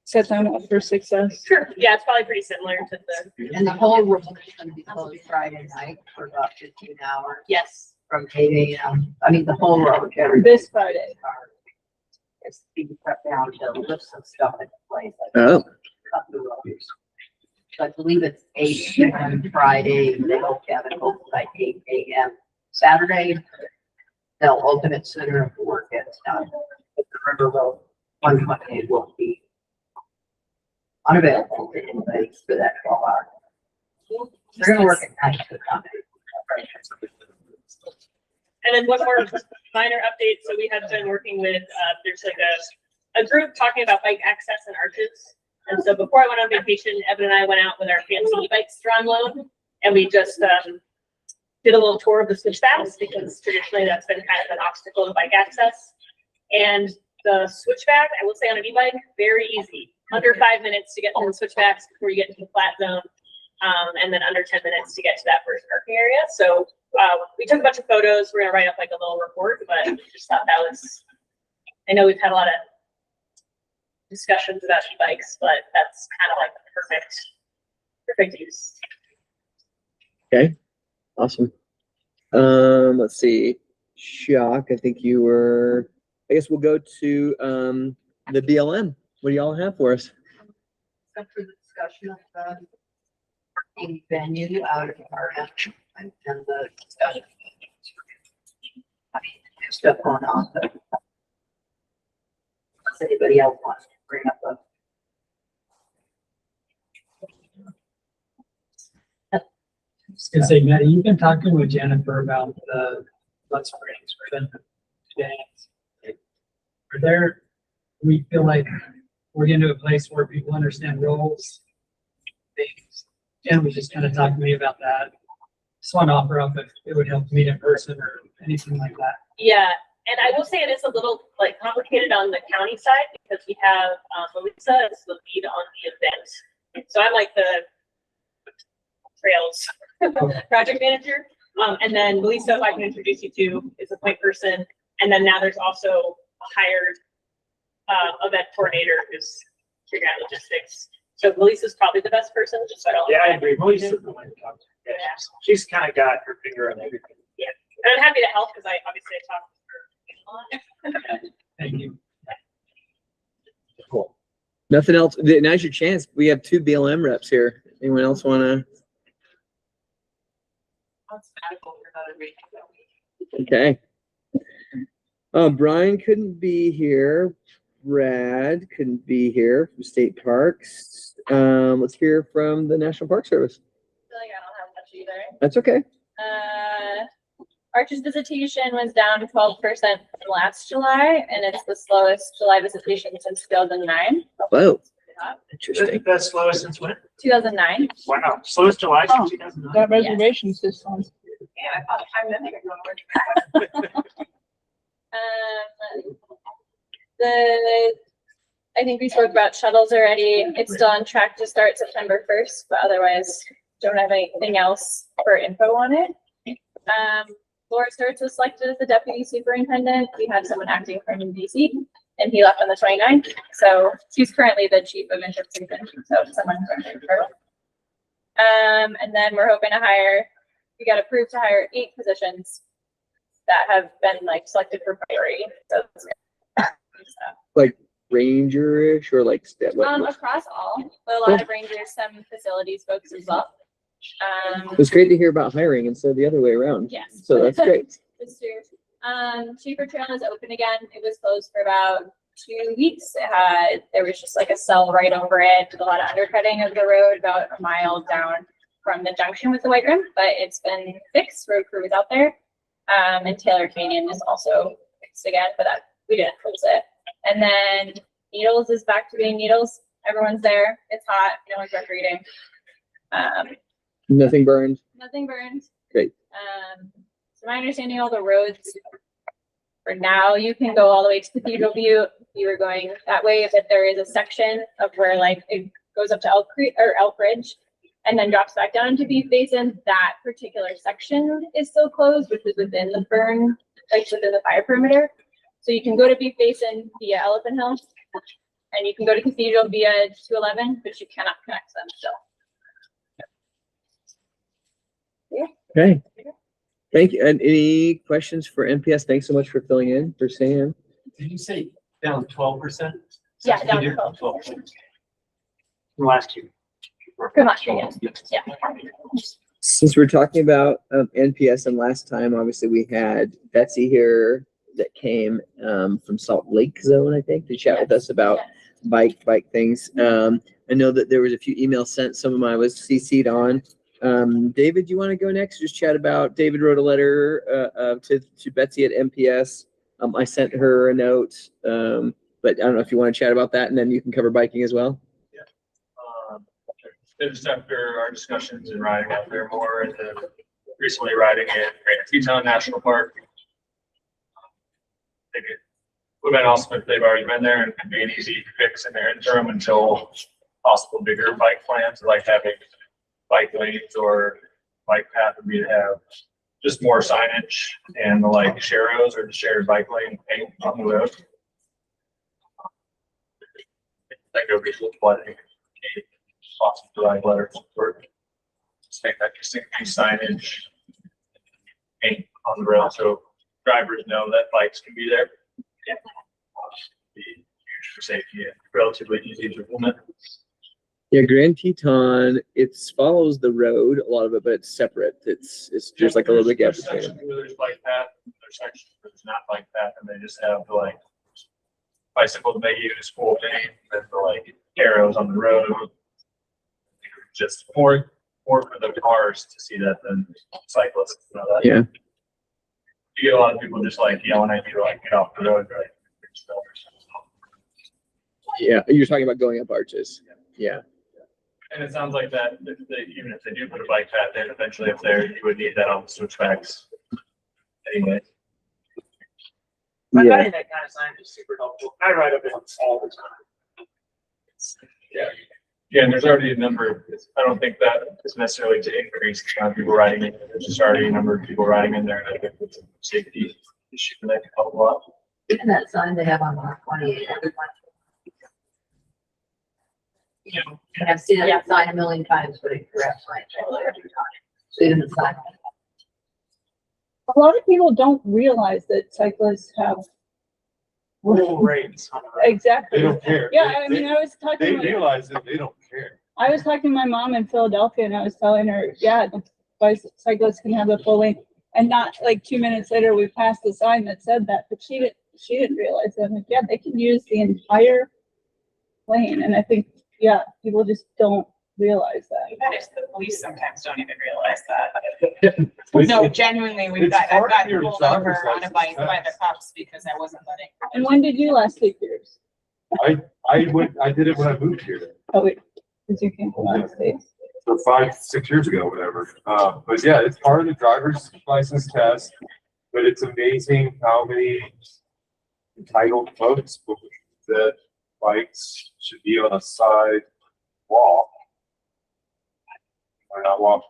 set them up for success. Sure, yeah, it's probably pretty similar to the. And the whole room is gonna be closed Friday night for about 15 hours. Yes. From 8 a.m. I mean, the whole road. This Friday. It's being cut down to lift some stuff into place. Oh. Cut the roads. So I believe it's 8 p.m. Friday. They hope to have it open by 8 a.m. Saturday. They'll open it sooner if the work gets done. But the River Road 128 will be unavailable to anybody for that 12 hours. They're gonna work at night to accommodate. And then one more minor update. So we have been working with, there's a group talking about bike access and arches. And so before I went on vacation, Evan and I went out with our fancy e-bikes on loan. And we just did a little tour of the switchbacks because traditionally that's been kind of an obstacle to bike access. And the switchback, I will say on an e-bike, very easy. Under 5 minutes to get to the switchbacks before you get into the flat zone. And then under 10 minutes to get to that first parking area. So we took a bunch of photos. We're gonna write up a little report, but just thought that was, I know we've had a lot of discussions about e-bikes, but that's kind of the perfect use. Okay, awesome. Let's see, Shock, I think you were, I guess we'll go to the BLM. What do y'all have for us? after the discussion of the parking venue out of our and the discussion. I mean, there's stuff going on, but unless anybody else wants to bring up a. I was gonna say, Maddie, you've been talking with Jennifer about the Blood Springs ribbon dance. Are there, we feel like we're getting to a place where people understand roles, things. Jen was just kind of talking to me about that. Just want to offer up if it would help meet in person or anything like that. Yeah, and I will say it is a little like complicated on the county side because we have Melissa is the lead on the event. So I'm like the trails project manager. And then Melissa, if I can introduce you to, is a point person. And then now there's also a hired event coordinator who's figuring out logistics. So Melissa's probably the best person, just so I don't. Yeah, I agree. Melissa's the one to talk to. Yeah, she's kind of got her finger on everything. Yeah, and I'm happy to help because I obviously talked to her a lot. Thank you. Cool. Nothing else. Now's your chance. We have 2 BLM reps here. Anyone else want to? Okay. Brian couldn't be here. Brad couldn't be here from State Parks. Let's hear from the National Park Service. I feel like I don't have much either. That's okay. Archer's visitation was down 12% from last July, and it's the slowest July visitation since 2009. Whoa. Interesting. That's slowest since when? 2009. Wow, slowest July since 2009. Got reservation systems. Yeah, I thought I'm the thing I think we spoke about shuttles already. It's still on track to start September 1st, but otherwise don't have anything else for info on it. Laura Sturts was selected as the deputy superintendent. We had someone acting from DC, and he left on the 29th. So she's currently the chief of interpretation. So someone from her. And then we're hoping to hire. We got approved to hire 8 positions that have been like selected for priority. So Like ranger-ish or like step? across all, but a lot of rangers, some facilities folks as well. It was great to hear about hiring instead of the other way around. Yes. So that's great. It's true. Cheaper Trail is open again. It was closed for about 2 weeks. There was just like a cell right over it with a lot of undercutting of the road about a mile down from the junction with the White Rim, but it's been fixed. Road crew is out there. And Taylor Canyon is also fixed again, but we didn't close it. And then Needles is back to being Needles. Everyone's there. It's hot. No one's recreating. Nothing burned. Nothing burned. Great. So my understanding, all the roads for now, you can go all the way to Cathedral View. If you were going that way, if there is a section of where like it goes up to Elk Creek or Elk Ridge and then drops back down into Beef Basin, that particular section is still closed, which is within the burn, like within the fire perimeter. So you can go to Beef Basin via Elephant Hill, and you can go to Cathedral via 211, but you cannot connect them still. Yeah. Okay. Thank you. And any questions for NPS? Thanks so much for filling in for Sam. Did you say down 12%? Yeah, down 12%. From last year. From last year, yeah. Since we're talking about NPS, and last time, obviously, we had Betsy here that came from Salt Lake Zone, I think, to chat with us about bike things. I know that there was a few emails sent. Some of them I was CC'd on. David, do you want to go next? Just chat about, David wrote a letter to Betsy at NPS. I sent her a note, but I don't know if you want to chat about that, and then you can cover biking as well. Just after our discussions and riding out there more, and then recently riding in Great Teton National Park. It would have been awesome if they've already been there and could be an easy fix in their interim until possible bigger bike plans, like having bike lanes or bike path would be to have just more signage and the like sharrows or the shared bike lane paint on the road. I think it would be what awesome to write letters for. Just make that distinct signage paint on the road so drivers know that bikes can be there. Be huge for safety and relatively easy to implement. Yeah, Grand Teton, it follows the road, a lot of it, but it's separate. It's just like a little bit gap There's between them. sections where there's bike path, there's sections where there's not bike path, and they just have the like bicycle they use for and the like arrows on the road. Just more for the cars to see that than cyclists. You know, that. Yeah. You get a lot of people just like yelling at you to like get off the road, right? Yeah, you're talking about going up arches. Yeah. And it sounds like that, even if they do put a bike path in, eventually if there, you would need that on the switchbacks. Anyway. I Yeah. think that kind of sign is super helpful. I ride up it all the time. Yeah. Yeah, and there's already a number, I don't think that is necessarily to increase the amount of people riding in. There's just already a number of people riding in there. And I think it's a safety issue that can help a lot. Even that sign they have on 128, everyone. You know, and I've seen that sign a million times, but it corrects my every time. So even the sign. A lot of people don't realize that cyclists have. Full rates. Exactly. They don't care. Yeah, I mean, I was They talking, realize that they don't care. I was talking to my mom in Philadelphia and I was telling her, yeah, the bicyclists can have a full lane. And not like 2 minutes later, we passed the sign that said that, but she didn't realize that. I'm like, yeah, they can use the entire lane. And I think, yeah, people just don't realize that. The police sometimes don't even realize that. No, genuinely, It's I've part of gotten your pulled driver's over on a license bike by the test. cops because I wasn't letting. And when did you last take yours? I did it when I moved here. Oh, wait, because you came from out of state. So 5-6 years ago, whatever. But yeah, it's part of the driver's license test, but it's amazing how many entitled folks believe that bikes should be on a side wall. Or not walk.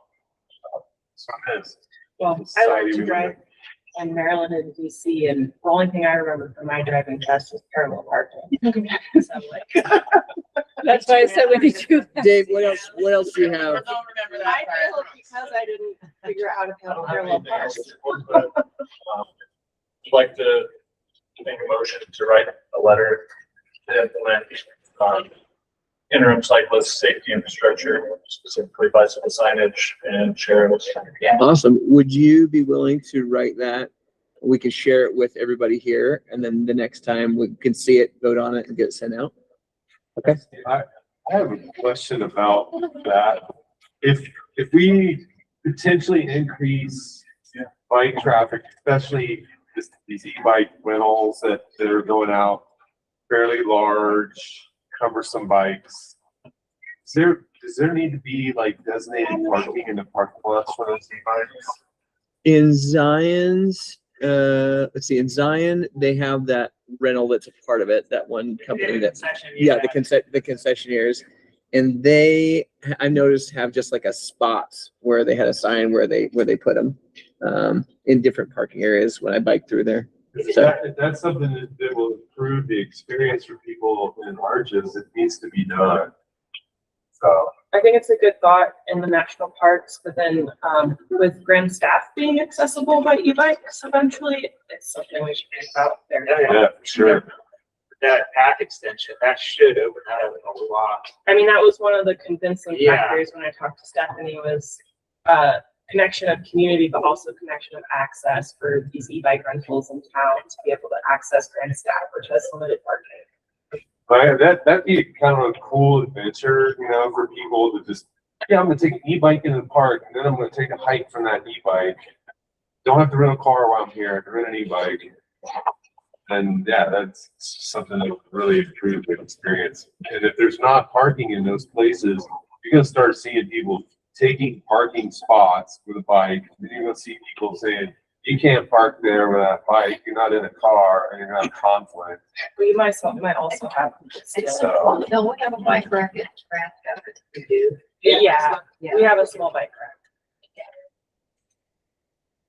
Sometimes. Well, I Society learned to movement. drive in Maryland and DC, and the only thing I remember from my driving test was parallel parking. So I'm like, That's why I said, when did you? Dave, what else do you have? Don't remember I that failed because I didn't figure out how to parallel park. I'd like to make a motion to write a letter to implement interim cyclist safety infrastructure, specifically bicycle signage and shares. Awesome. Would you be willing to write that? We can share it with everybody here, and then the next time we can see it, vote on it, and get it sent out. Okay. I have a question about that. If we potentially increase bike traffic, especially these e-bike rentals that are going out, fairly large, cumbersome bikes, does there need to be like designated parking in the parking lots for those e-bikes? In Zion's, let's see, in Zion, they have that rental that's a part of it, that one company that, yeah, the concessionaires. And they, I noticed, have just like a spot where they had a sign where they put them, in different parking areas when I bike through there. So, If that's something that will improve the experience for people in Arches, it needs to be done. So, I think it's a good thought in the national parks, but then, with Grand Staff being accessible by e-bikes eventually, it's something we should think about there. yeah, for sure. That path extension, that should open that up a lot. I mean, that was one of the convincing Yeah. factors when I talked to Stephanie was, connection of community, but also connection of access for these e-bike rentals in town to be able to access Grand Staff, which has limited parking. That'd be kind of a cool adventure, you know, for people to just, yeah, I'm gonna take an e-bike in the park and then I'm gonna take a hike from that e-bike. Don't have to rent a car while I'm here, I can rent an e-bike. And yeah, that's something that would really improve the experience. And if there's not parking in those places, you're gonna start seeing people taking parking spots with a bike. And you're gonna see people saying, you can't park there with that bike, you're not in a car, and you're gonna have conflict. We might also have. It's so cool. No, we have a bike rack at Nebraska. We do. Yeah, we have a small bike rack.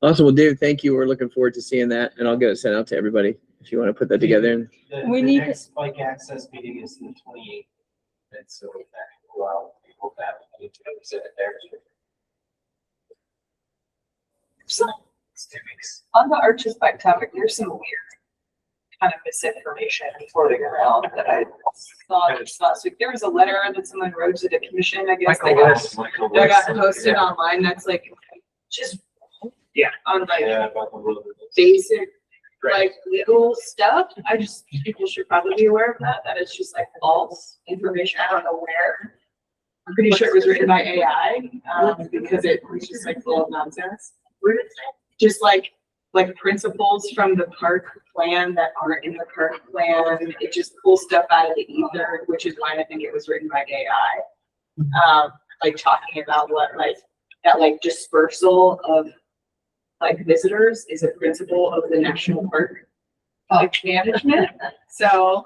awesome. Well, David, thank you. We're looking forward to seeing that, and I'll get it sent out to everybody if you want to put that together. We need Next bike access meeting is the 28th. And so that will allow people that need to visit it there. So, on the Arches bike topic, there's some weird kind of misinformation floating around that I saw just last week. There was a letter that someone wrote to the commission, I guess, that got posted online. That's like, just, Yeah. on like Yeah, about the road. basic, like legal stuff. I just, people should probably be aware of that. That is just like false information. I don't know where. I'm pretty sure it was written by AI, because it was just like full of nonsense. Just like principles from the park plan that aren't in the park plan. It just pulls stuff out of the ether, which is why I think it was written by AI. Like talking about what like, that like dispersal of like visitors is a principle of the national park management. So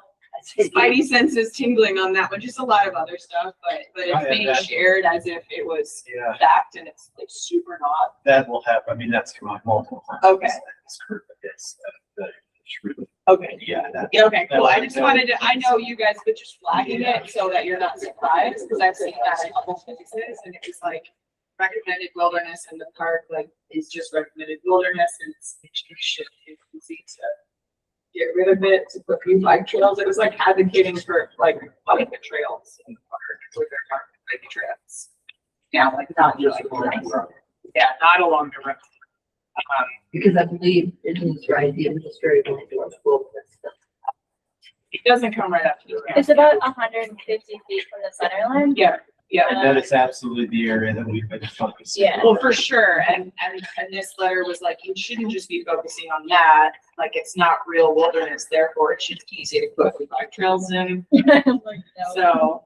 Spidey sense is tingling on that one, just a lot of other stuff, but it's being shared as if it was Yeah, fact, and it's like super not. that will happen. I mean, that's come out multiple times. Okay. Okay. Yeah, that. Yeah, okay, cool. I just wanted to, I know you guys, but just flagging it so that you're not surprised, because I've seen that in a couple places, and it was like recommended wilderness, and the park like is just recommended wilderness, and it's should be easy to get rid of it, to put new bike trails. It was like advocating for like bike trails in the park, with their park bike trails. Yeah, like not just Yeah, not along the road. Because I believe it is right, the industry will do it. it doesn't come right up to the road. It's about 150 feet from the center line. Yeah, yeah. And that is absolutely the area that we've been focusing. Yeah. Well, for sure, and this letter was like, you shouldn't just be focusing on that, like, it's not real wilderness, therefore it should be easy to put the bike trails in, so.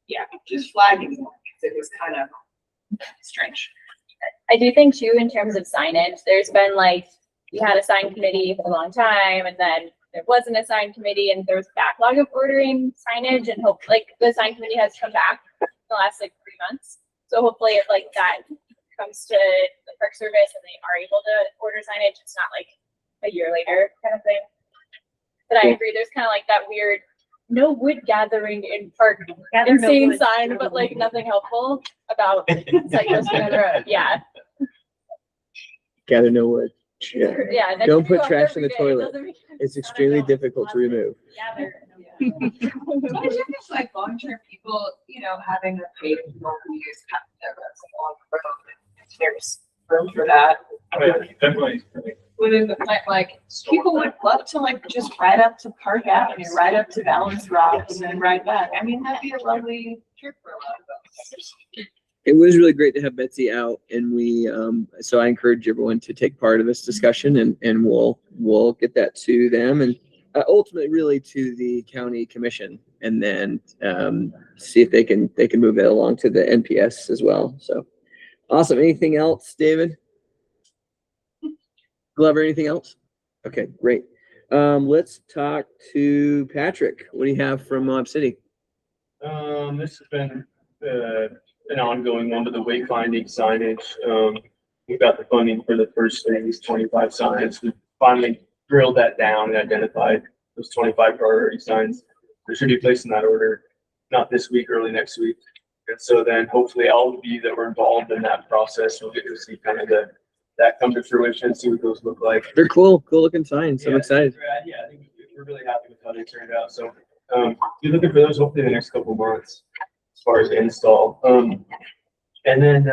Yeah, just flagging, because it was kind of strange. I do think too, in terms of signage, there's been like, we had a sign committee for a long time, and then there wasn't a sign committee, and there was backlog of ordering signage, and hope, like, the sign committee has come back in the last like 3 months. So hopefully if like that comes to the Park Service and they are able to order signage, it's not like a year later kind of thing. But I agree, there's kind of like that weird, no wood gathering in park, insane sign, but like nothing helpful about cyclists on the road. Yeah. Gather no wood. Yeah. Yeah. that's Don't true put on trash in the every day. It toilet. doesn't make It's extremely difficult to remove. gather. But I think it's like long-term people, you know, having a paid local use kind of along the road. There's room for that. Definitely. Within the plant, like, people would love to like just ride up to Park Avenue, ride up to Balance Rock, and then ride back. I mean, that'd be a lovely trip for a lot of us. It was really great to have Betsy out, and we, so I encourage everyone to take part of this discussion, and we'll get that to them, and ultimately really to the county commission, and then see if they can move that along to the NPS as well. So awesome. Anything else, David? Glover, anything else? Okay, great. Let's talk to Patrick. What do you have from Moab City? This has been an ongoing one with the wayfinding signage. We got the funding for the first phase, 25 signs. We finally drilled that down and identified those 25 priority signs. There should be placed in that order, not this week, early next week. And so then hopefully all of you that were involved in that process will get to see kind of that come to fruition, see what those look like. They're cool looking signs. I'm excited. Yeah, I think we're really happy with how they turned out. So be looking for those hopefully in the next couple of months as far as install. And then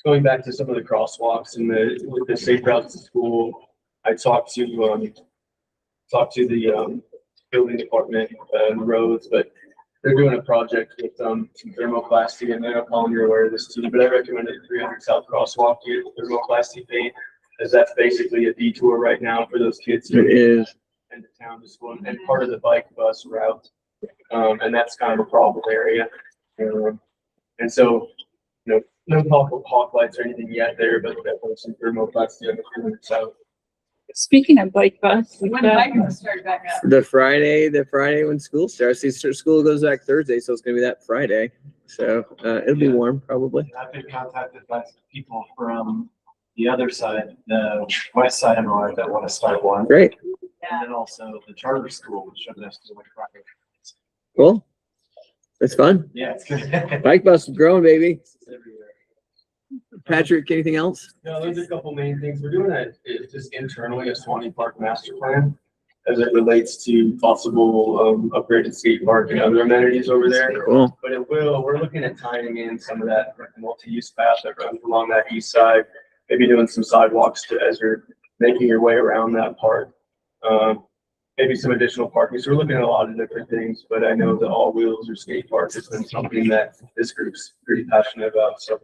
going back to some of the crosswalks and with the safe routes to school, I talked to the building department and the roads, but they're doing a project with some thermoplastic, and I know Colin, you're aware of this too, but I recommended 300 South Crosswalk to get thermoplastic paint, as that's basically a detour right now for those kids. It is. Into town to school, and part of the bike bus route. And that's kind of a problem area. And so, no hawk lights or anything yet there, but definitely some thermoplastic on the 300 South. Speaking of bike bus, When bike bus started back up. The Friday when school starts. See, school goes back Thursday, so it's gonna be that Friday. So it'll be warm probably. I've been contacted by people from the other side, the west side of Moab, that want to start one. Great. And then also the charter school, which I'm just doing Friday. Cool. It's fun. Yeah, it's good. Bike bus is growing, baby. It's everywhere. Patrick, anything else? No, there's a couple main things. We're doing just internally a Swanee Park master plan as it relates to possible upgraded skate park and other amenities over there. Cool. But we're looking at tying in some of that multi-use path that runs along that east side, maybe doing some sidewalks as you're making your way around that park. Maybe some additional parking. So we're looking at a lot of different things, but I know the all wheels or skate park has been something that this group's pretty passionate about. So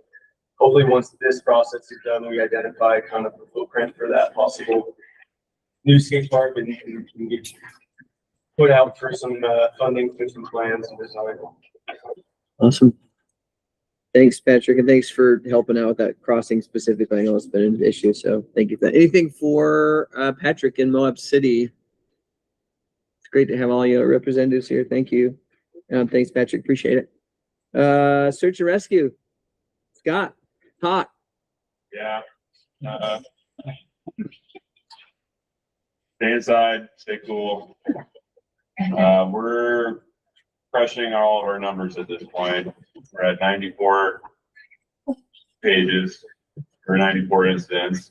hopefully once this process is done, we identify kind of the footprint for that possible new skate park and can get put out for some funding for some plans and design. Awesome. Thanks, Patrick, and thanks for helping out with that crossing specifically. I know it's been an issue, so thank you for that. Anything for Patrick in Moab City? It's great to have all your representatives here. Thank you. Thanks, Patrick. Appreciate it. Search and rescue. Scott, hot. Yeah. Stay inside, stay cool. We're crushing all of our numbers at this point. We're at 94 pages or 94 incidents.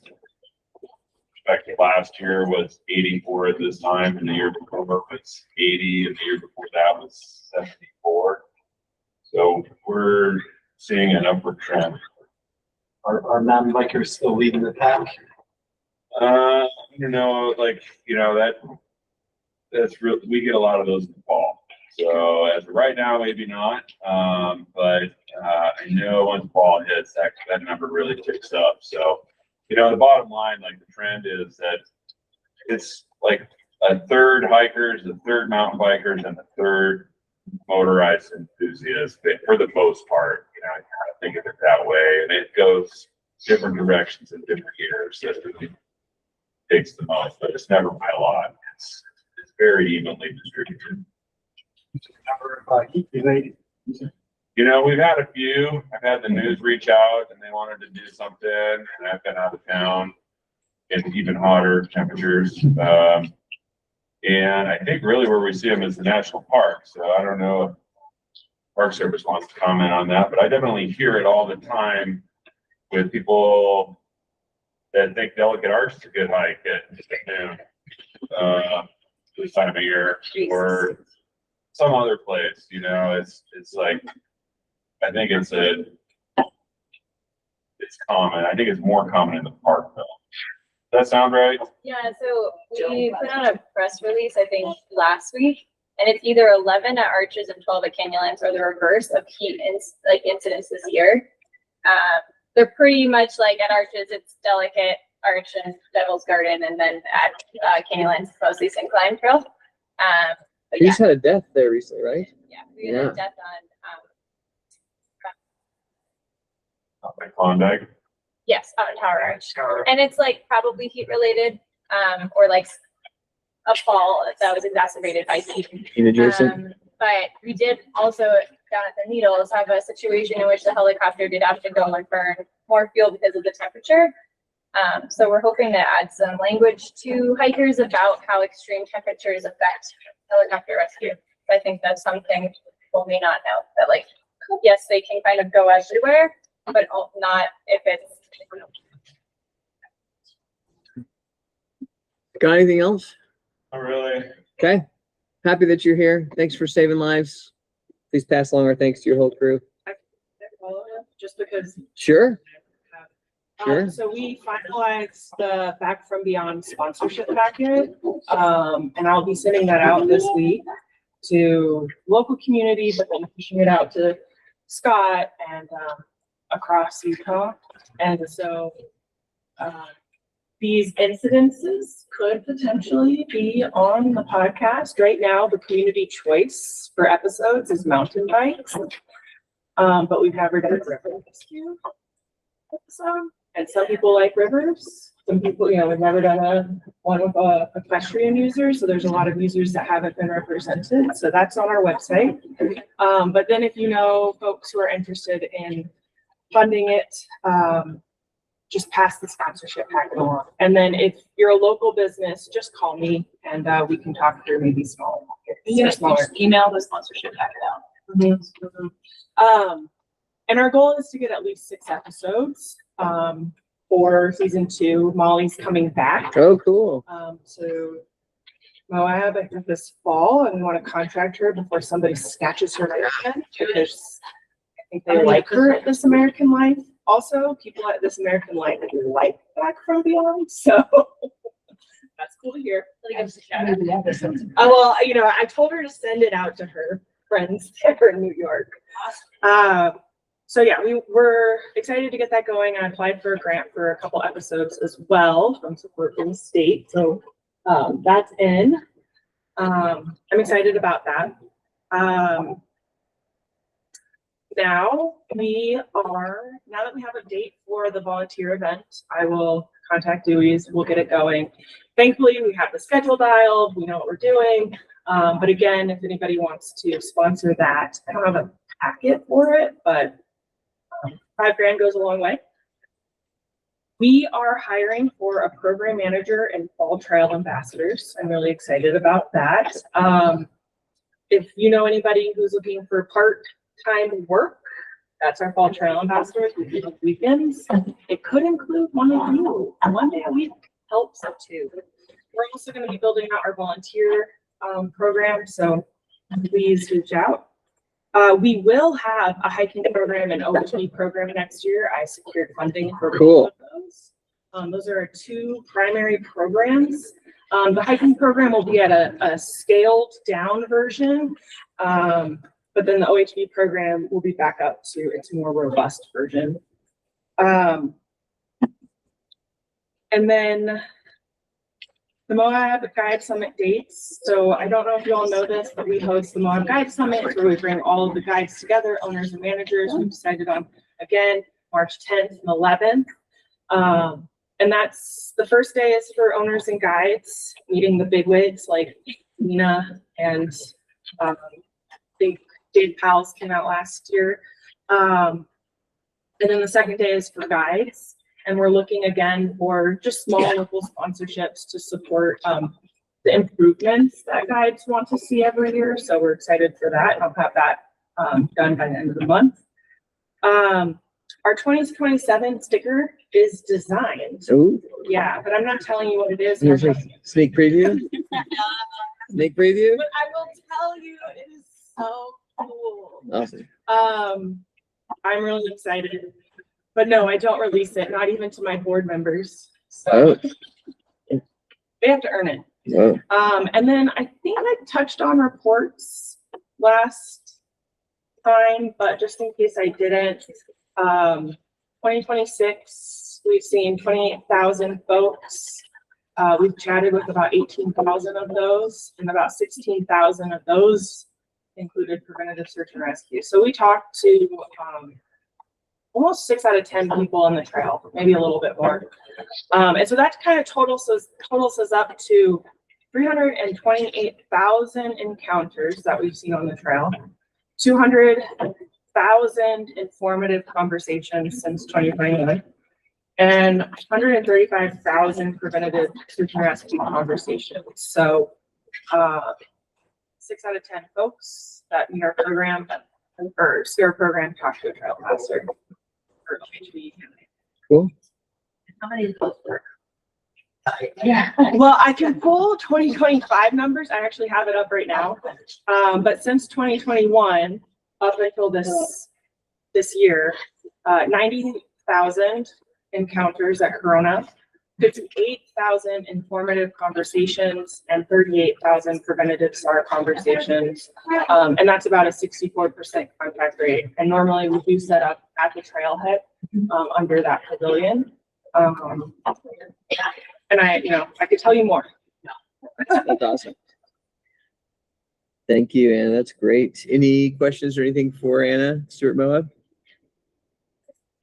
Expected last year was 84 at this time, and the year before was 80, and the year before that was 74. So we're seeing an upward trend. Are mountain bikers still leading the pack? I don't know, like, you know, that's real. We get a lot of those in the fall. So as of right now, maybe not. But I know once fall hits, that number really ticks up. So, you know, the bottom line, like the trend is that it's like a third hikers, a third mountain bikers, and a third motorized enthusiasts for the most part. You know, I kind of think of it that way, and it goes different directions in different years. That really takes the most, but it's never by a lot. It's very evenly distributed. You know, we've had a few. I've had the news reach out and they wanted to do something, and I've been out of town in even hotter temperatures. And I think really where we see them is the national park. So I don't know if Park Service wants to comment on that, but I definitely hear it all the time with people that think Delicate Arch is a good hike at noon, this time of year, or some other place. You know, it's like, I think it's common. I think it's more common in the park though. Does that sound right? Yeah, so we put out a press release, I think, last week, and it's either 11 at Arches and 12 at Canyonlands, or the reverse of heat incidents this year. They're pretty much like at Arches, it's Delicate, Arch, and Devil's Garden, and then at Canyonlands, mostly Syncline Trail. But You yeah, just had a death there recently, right? yeah, we had a death on, Like Klondike. yes, out in Tower Arch. And it's like probably heat related, or like a fall that was exacerbated by heat. Heat adjacent. But we did also down at the Needles have a situation in which the helicopter did have to go and burn more fuel because of the temperature. So we're hoping to add some language to hikers about how extreme temperatures affect helicopter rescue. I think that's something people may not know, that like, yes, they can kind of go everywhere, but not if it's. Got anything else? Not really. Okay. Happy that you're here. Thanks for saving lives. Please pass along our thanks to your whole crew. Just because. Sure. Sure. So we finalized the Back from Beyond sponsorship packet, and I'll be sending that out this week to local community, but then pushing it out to Scott and across Utah. And so these incidences could potentially be on the podcast. Right now, the community choice for episodes is mountain bikes, but we've never done a river rescue episode. And some people like rivers. Some people, you know, we've never done one with equestrian users. So there's a lot of users that haven't been represented. So that's on our website. But then if you know folks who are interested in funding it, just pass the sponsorship packet along. And then if you're a local business, just call me and we can talk through maybe small. You just email the sponsorship packet out. And our goal is to get at least 6 episodes, for season 2. Molly's coming back. Oh, cool. So Moab, I think this fall, and we want to contract her before somebody snatches her again, because I think they like her at This American Life. Also, people at This American Life like Back from Beyond, so that's cool to hear. Well, you know, I told her to send it out to her friends there in New York. So yeah, we were excited to get that going. I applied for a grant for a couple episodes as well from support from the state. So that's in. I'm excited about that. Now that we have a date for the volunteer event, I will contact Dewey's. We'll get it going. Thankfully, we have the schedule dialed. We know what we're doing. But again, if anybody wants to sponsor that, I don't have a packet for it, but $5,000 goes a long way. We are hiring for a program manager and fall trail ambassadors. I'm really excited about that. If you know anybody who's looking for part-time work, that's our fall trail ambassadors. We do weekends. It could include one of you. One day a week helps too. We're also going to be building out our volunteer program, so please reach out. We will have a hiking program and OHV program next year. I secured funding for both of those. Those are our 2 primary programs. The hiking program will be at a scaled down version, but then the OHV program will be back up to its more robust version. And then the Moab Guide Summit dates. So I don't know if you all know this, but we host the Moab Guide Summit where we bring all of the guides together, owners and managers. We've decided on, again, March 10th and 11th. And that's the first day is for owners and guides, meeting the bigwigs like Nina and I think Dave Powell's came out last year. And then the second day is for guides. And we're looking again for just small local sponsorships to support the improvements that guides want to see every year. So we're excited for that. And I'll have that done by the end of the month. Our 2027 sticker is designed. Ooh. Yeah, but I'm not telling you what it is. Here's a sneak preview. Sneak preview. But I will tell you, it is so cool. Awesome. I'm really excited. But no, I don't release it, not even to my board members. So they have to earn it. And then I think I touched on reports last time, but just in case I didn't, 2026, we've seen 28,000 folks. We've chatted with about 18,000 of those, and about 16,000 of those included preventative search and rescue. So we talked to almost 6 out of 10 people on the trail, maybe a little bit more. And so that kind of totals us up to 328,000 encounters that we've seen on the trail, 200,000 informative conversations since 2021, and 135,000 preventative search and rescue conversations. So 6 out of 10 folks that meet our program or see our program talk to a trail passer. Cool. How many of those work? Yeah, well, I can pull 2025 numbers. I actually have it up right now. But since 2021, up until this year, 90,000 encounters at Corona, 58,000 informative conversations, and 38,000 preventative SAR conversations. And that's about a 64% contact rate. And normally we do set up at the trailhead under that pavilion. And I could tell you more. That's awesome. Thank you, Anna. That's great. Any questions or anything for Anna Stewart Moab?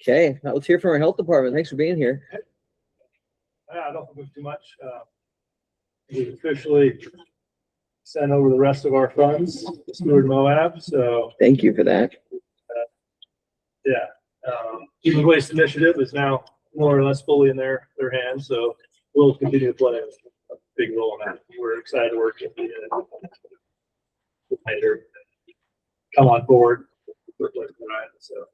Okay, let's hear from our health department. Thanks for being here. I don't think there's too much. We officially sent over the rest of our funds to Stewart Moab, so. Thank you for that. Human Waste Initiative is now more or less fully in their hands, so we'll continue to play a big role in that. We're excited to work with the come on board. So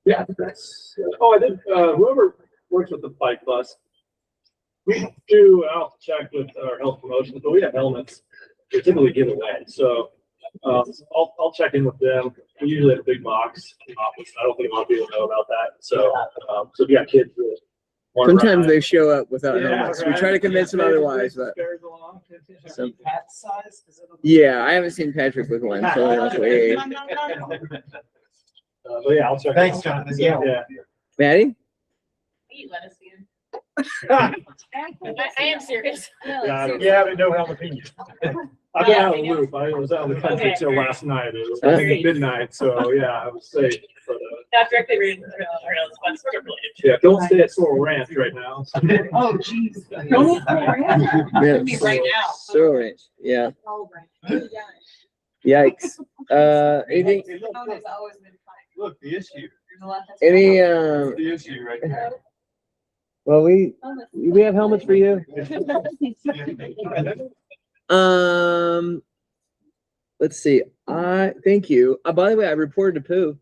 Yeah, that's, oh, I did, whoever works with the bike bus. We do, I'll check with our health promotions, but we have helmets. They typically give away, so, I'll check in with them. We usually have a big box in the office. I don't think a lot of people know about that, so, so if you got kids with. Sometimes they show up without Yeah, helmets. We right. try to convince them otherwise, but. Spares along. So- Hat size? Yeah, I haven't seen Patrick with one, so I don't know. Hey, But yeah, I'll check. Thanks, Jonathan. Yeah. Maddie? Eat lettuce again. I am serious. Yeah, but no helmet. I've been out of the loop. I was out of the country Okay. till last night. It was Huh? midnight, so yeah, I was safe. But, Not directly related to the trails, but sort of related. yeah, don't stay at Sorrel Ranch right now. Oh, geez. Yeah. Be right now. So, right, yeah. Yikes. Anything, Look, the issue, any, the issue right there. well, we have helmets for you. Let's see. Thank you. By the way, I reported to Pooh.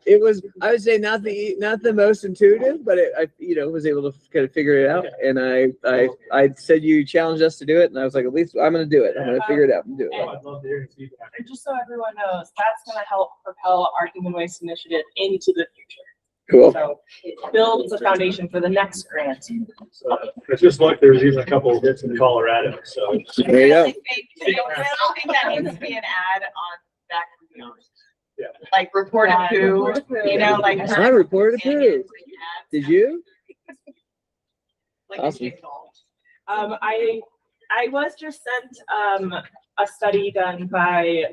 It was, I would say not the most intuitive, but I was able to kind of figure it out. And I said you challenged us to do it, and I was like, at least I'm gonna do it. I'm gonna figure it out and do it. I'd love to hear your feedback. And just so everyone knows, that's gonna help propel our human waste initiative into the future. Cool. So it builds a foundation for the next grant. So it's just like there's even a couple of hits in Colorado, so. There you go. I don't think that needs to be an ad on back and beyond. Yeah. Like reported who, like. I reported to Pooh. Did you? Like Awesome. I was just sent, a study done by,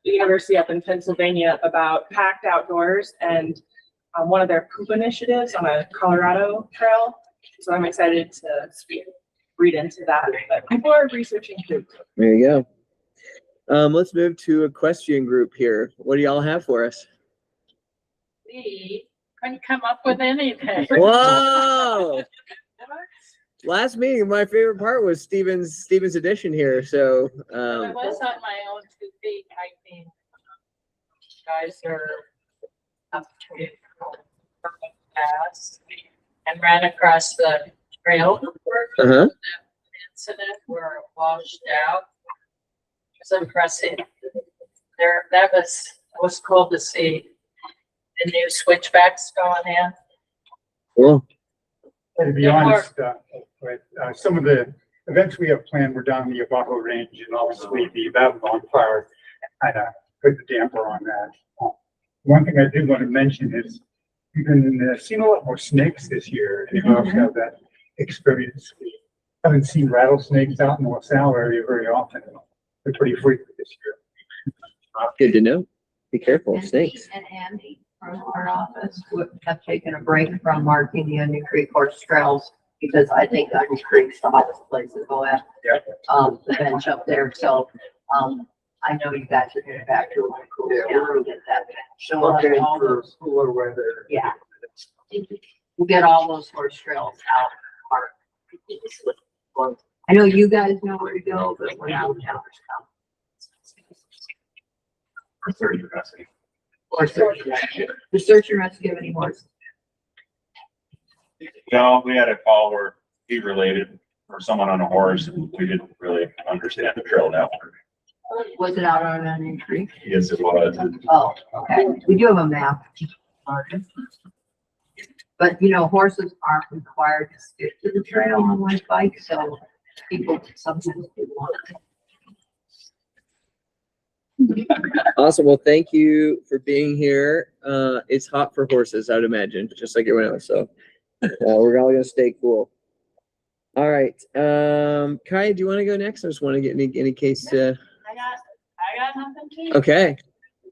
the university up in Pennsylvania about packed outdoors and one of their poop initiatives on a Colorado trail. So I'm excited to read into that, but people are researching poop. There you go. Let's move to equestrian group here. What do y'all have for us? We couldn't come up with anything. Whoa! Last meeting, my favorite part was Steven's edition here. So, I was on my own 2 feet, I think. Guys are up to pass and ran across the trail. Uh-huh. Incident were washed out. It was impressive. It was cool to see the new switchbacks going in. Cool. To be honest, some of the events we have planned were down the Abajo Range, and obviously the Babylon fire kind of put the damper on that. One thing I do want to mention is we've been seeing a lot more snakes this year, and you also have that experience. We haven't seen rattlesnakes out in the LaSalle area very often. They're pretty frequent this year. Good to know. Be careful, snakes. And Andy from our office would have taken a break from marking the Onion Creek horse trails because I think Onion Creek's the hottest place to go at. The bench up there, so, I know you guys are getting back to a cool down and get that. So we'll have all those, cooler weather. yeah. We'll get all those horse trails out. I know you guys know where to go, but when out of towners come. For search and rescue. Or search and rescue. The search and rescue any horses? No, we had a call where he related or someone on a horse and we didn't really understand the trail network. Was it out on Onion Creek? Yes, it was. Oh, okay. We do have a map. But horses aren't required to stick to the trail on my bike, so people sometimes do want it. Awesome. Well, thank you for being here. It's hot for horses, I would imagine, just like everyone else. So we're all gonna stay cool. All right. Kai, do you want to go next? I just want to get any case. I got nothing to. Okay.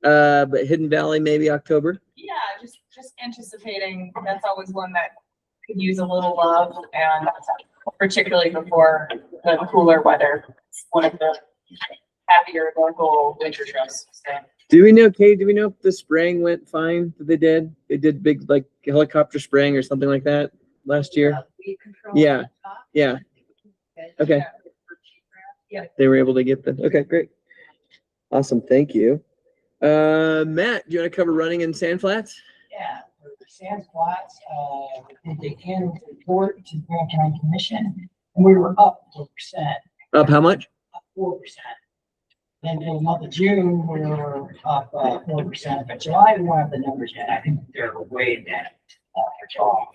But Hidden Valley, maybe October. Yeah, just anticipating, that's always one that could use a little love, and particularly before the cooler weather. It's one of the happier local winter trips. So. Do we know, Kate, do we know if the spraying went fine that they did? They did big, like, helicopter spraying or something like that last year? Yeah, yeah. Okay. Yeah. They were able to get the, okay, great. Awesome, thank you. Matt, do you want to cover running in Sand Flats? Yeah, for the Sand Flats, did the annual report to the Grant County Commission, and we were up 4%. Up how much? Up 4%. Then for the month of June, we were up 4%, but July, we don't have the numbers yet. I think they're way down for July.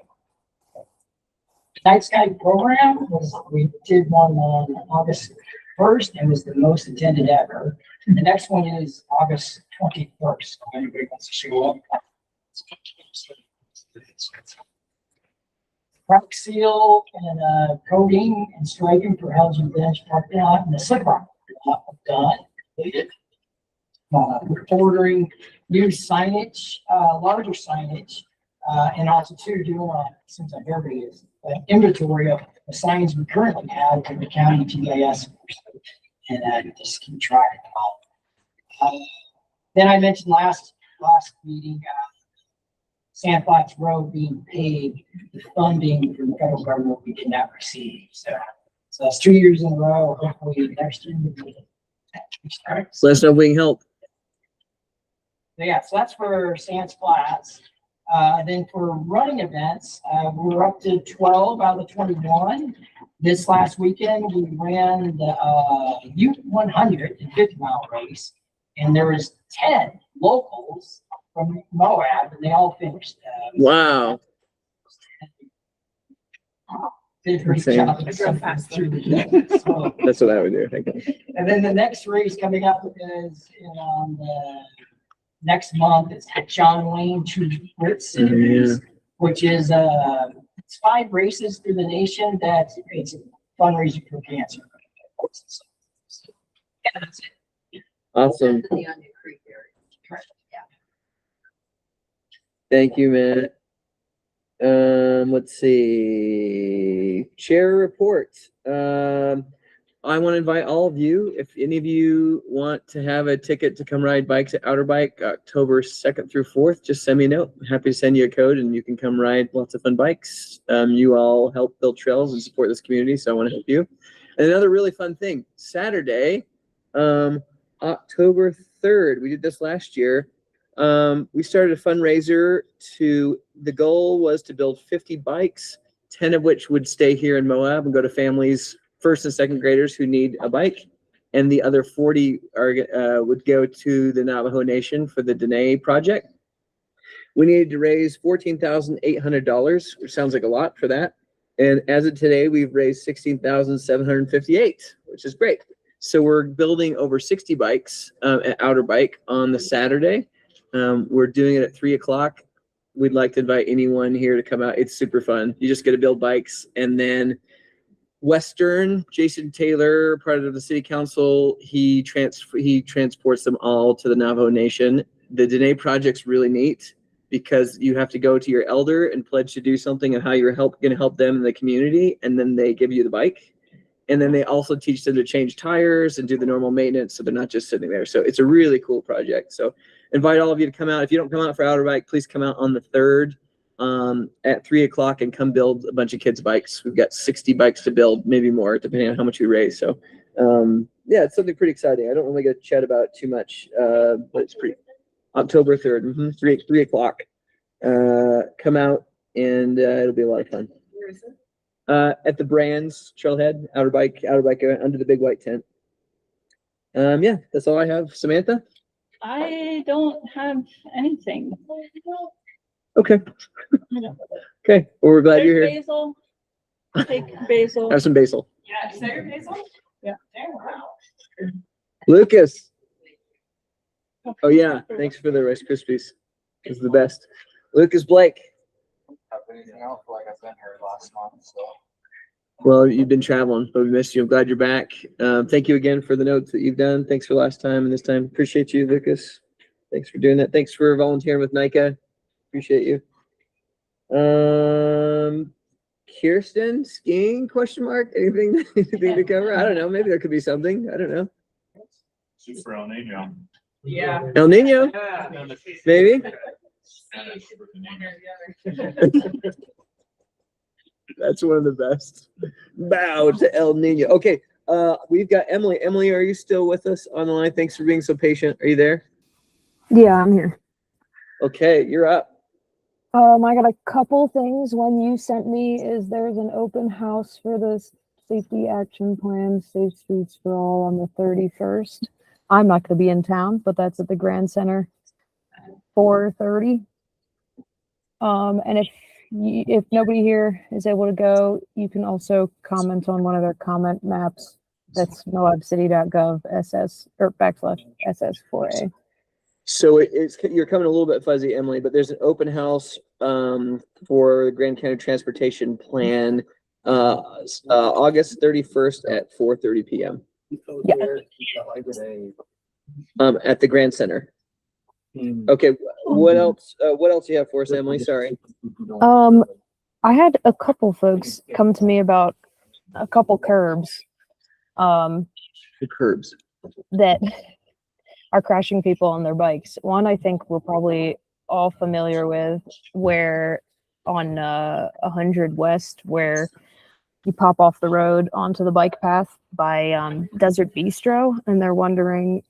Night Sky program was, we did one on August 1st and was the most attended ever. The next one is August 21st. If anybody wants to show up. Rock seal and coating and striping for Elgin Bench parking lot and the slip rock done. Completed. We're ordering new signage, larger signage, and also too doing since I'm here, is inventory of the signs we currently have in the county GIS, and just keep track of them all. Then I mentioned last meeting, Sand Flats Road being paid, the funding from the federal government we did not receive. So that's 2 years in a row. Hopefully next year. Let us know if we can help. Yeah, so that's for Sand Flats. Then for running events, we're up to 12 out of the 21. This last weekend, we ran the Ute 150 mile race, and there was 10 locals from Moab, and they all finished. Wow. Did a great job. Through the day. So, That's what I would do. Thank you. and then the next race coming up is on the next month. It's the John Wayne True Grit Series, which is it's 5 races through the nation. It's a fundraiser for cancer. Yeah, that's it. Awesome. In the Onion Creek area. Yeah. Thank you, Matt. Let's see. Chair reports. I want to invite all of you, if any of you want to have a ticket to come ride bikes at Outer Bike October 2nd through 4th, just send me a note. I'm happy to send you a code and you can come ride lots of fun bikes. You all help build trails and support this community, so I want to help you. And another really fun thing, Saturday, October 3rd, we did this last year. We started a fundraiser the goal was to build 50 bikes, 10 of which would stay here in Moab and go to families, first and second graders who need a bike. And the other 40 would go to the Navajo Nation for the Dene project. We needed to raise $14,800, which sounds like a lot for that. And as of today, we've raised $16,758, which is great. So we're building over 60 bikes at Outer Bike on the Saturday. We're doing it at 3 o'clock. We'd like to invite anyone here to come out. It's super fun. You just get to build bikes. And then Western, Jason Taylor, part of the city council, he transports them all to the Navajo Nation. The Dene project's really neat because you have to go to your elder and pledge to do something and how you're going to help them in the community. And then they give you the bike. And then they also teach them to change tires and do the normal maintenance. So they're not just sitting there. So it's a really cool project. So invite all of you to come out. If you don't come out for Outer Bike, please come out on the 3rd at 3 o'clock and come build a bunch of kids' bikes. We've got 60 bikes to build, maybe more, depending on how much we raise. So yeah, it's something pretty exciting. I don't really get to chat about it too much, but it's pretty. October 3rd, 3 o'clock. Come out and it'll be a lot of fun. Where is it? At the Brands Trailhead, Outer Bike under the big white tent. Yeah, that's all I have. Samantha? I don't have anything. Okay. I don't. Okay. Well, we're glad There's you're here. basil. Take basil. Have some basil. Yeah, is that your basil? Yeah. Damn, wow. Lucas. Oh yeah, thanks for the Rice Krispies. It's the best. Lucas Blake. Have anything else? Like I've been here last month, so. Well, you've been traveling, but we missed you. I'm glad you're back. Thank you again for the notes that you've done. Thanks for last time and this time. Appreciate you, Lucas. Thanks for doing that. Thanks for volunteering with NICA. Appreciate you. Kirsten, skiing, question mark? Anything to cover? I don't know. Maybe there could be something. I don't know. Super El Nino. Yeah. El Nino? Maybe? That's one of the best. Bow to El Nino. Okay, we've got Emily. Emily, are you still with us on the line? Thanks for being so patient. Are you there? Yeah, I'm here. Okay, you're up. I got a couple things. One you sent me is there's an open house for the safety action plan, Safe Streets for All on the 31st. I'm not going to be in town, but that's at the Grand Center, 4:30. And if nobody here is able to go, you can also comment on one of their comment maps. That's moabcity.gov SS or /SS4A. So you're coming a little bit fuzzy, Emily, but there's an open house for the Grand County Transportation Plan August 31st at 4:30 p.m. Yeah. At the Grand Center. Okay, what else? What else do you have for us, Emily? Sorry. I had a couple folks come to me about a couple curbs. The curbs that are crashing people on their bikes. One I think we're probably all familiar with, where on 100 West, where you pop off the road onto the bike path by Desert Bistro, and they're wondering,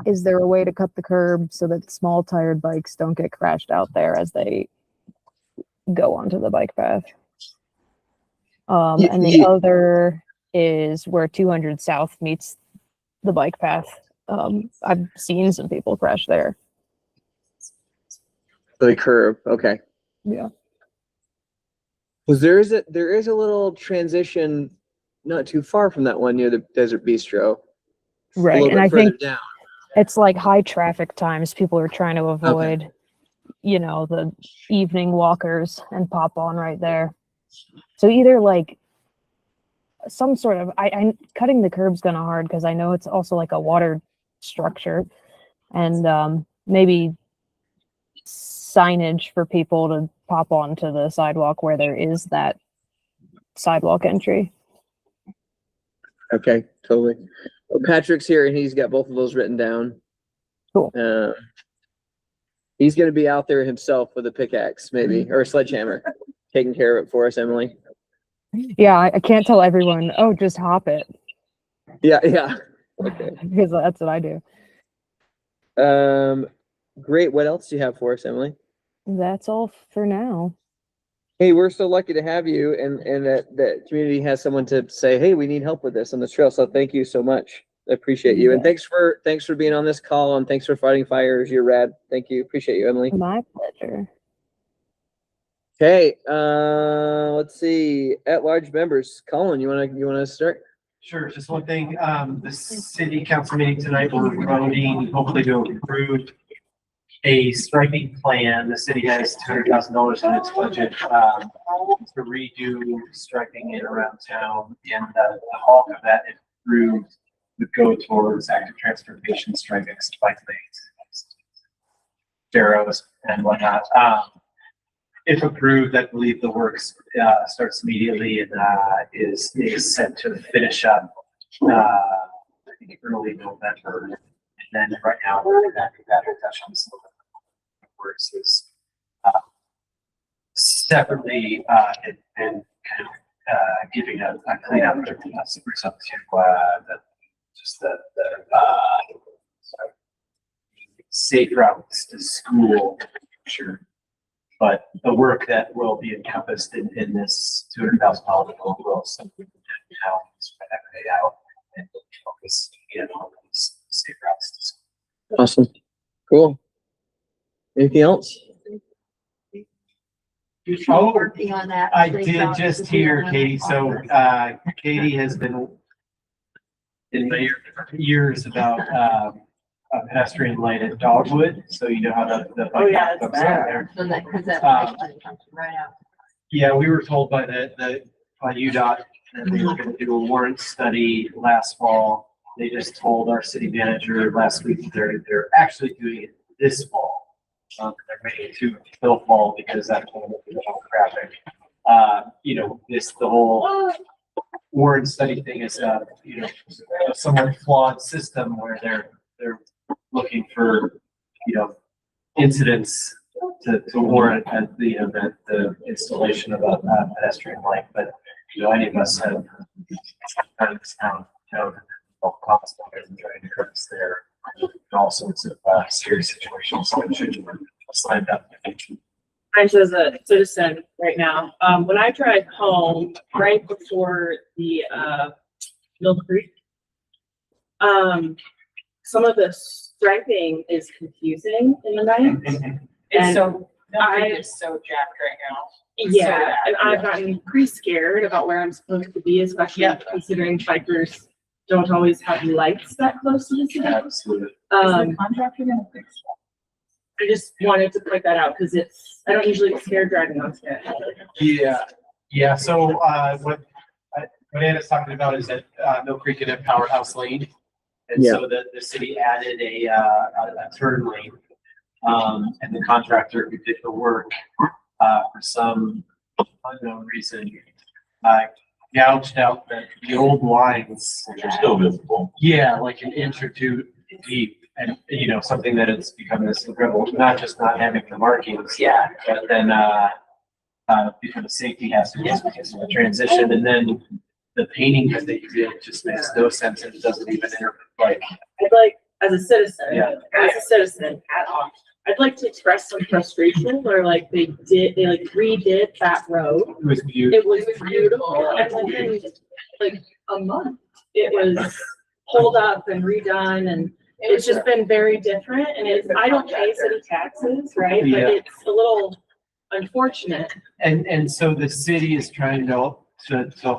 is there a way to cut the curb so that small tired bikes don't get crashed out there as they go onto the bike path? And the other is where 200 South meets the bike path. I've seen some people crash there. The curb, okay. Yeah. Because there is a little transition not too far from that one near the Desert Bistro. Right, and I think down. it's like high traffic times. People are trying to avoid, the evening walkers and pop on right there. So either like some sort of, I cutting the curb's kind of hard because I know it's also like a water structure, and maybe signage for people to pop onto the sidewalk where there is that sidewalk entry. Okay, totally. Well, Patrick's here and he's got both of those written down. Cool. He's going to be out there himself with a pickaxe, maybe, or a sledgehammer, taking care of it for us, Emily. Yeah, I can't tell everyone, oh, just hop it. Yeah. Okay. Because that's what I do. Great. What else do you have for us, Emily? That's all for now. Hey, we're so lucky to have you, and that community has someone to say, hey, we need help with this on the trail. So thank you so much. I appreciate you. And thanks for being on this call, and thanks for fighting fires. You're rad. Thank you. Appreciate you, Emily. My pleasure. Okay. Let's see. At-large members. Colin, you wanna start? Sure, just one thing, the city council meeting tonight, we're voting hopefully to approve a striping plan. The city has $200,000 in its budget, to redo striping in around town, and the bulk of that, if approved, would go towards active transportation striping, bike lanes, arrows and whatnot. If approved, I believe the works starts immediately and is set to finish up I think early November. And then right now that touch on some works is separately and kind of giving a clean up to safe routes to school. Sure. But the work that will be encompassed in this $200,000 bill will also be how spread that out and focus on these safe routes. Awesome. Cool. Anything else? Working on that. I did just hear Katie. So Katie has been in the years about a pedestrian light at Dogwood, so you know how the bike path comes out there. So that, because that comes right out. Yeah, we were told by by UDOT that they were gonna do a warrant study last fall. They just told our city manager last week that they're actually doing it this fall. They're making it to Phil fall because that's when the whole traffic. The whole warrant study thing is a somewhat flawed system where they're looking for, incidents to warrant the installation of a pedestrian light. But, any of us have done this town know, all costs and trying to curtains there. And all sorts of serious situations that should slide up. I'm just as a citizen right now. When I drive home, right before the, Mill Creek, some of the striping is confusing in the night. And so, I- is so jacked right now. Yeah, and I've gotten pretty scared about where I'm supposed to be, especially considering bikers don't always have lights that close to the city. Absolutely. Contractor gonna fix that? I just wanted to point that out because I don't usually get scared driving on it. Yeah, so, what Anna's talking about is that, Mill Creek and at Powerhouse Lane. And so the city added a turn lane. And the contractor who did the work, for some unknown reason, gouged out the old lines. Which are still visible. Yeah, like an inch or two deep, and, you know, something that it's become this incredible, not just not having the markings. Yeah. But then, because of safety hazards, because of the transition, and then the painting that they did just makes no sense, and it doesn't even like. I'd like, as a citizen, Yeah. I'd like to express some frustration where like they like redid that road. It was beautiful. It was beautiful, and within like a month, it was pulled up and redone, and it's just been very different, and I don't pay city taxes, right? Yeah. But it's a little unfortunate. And so the city is trying to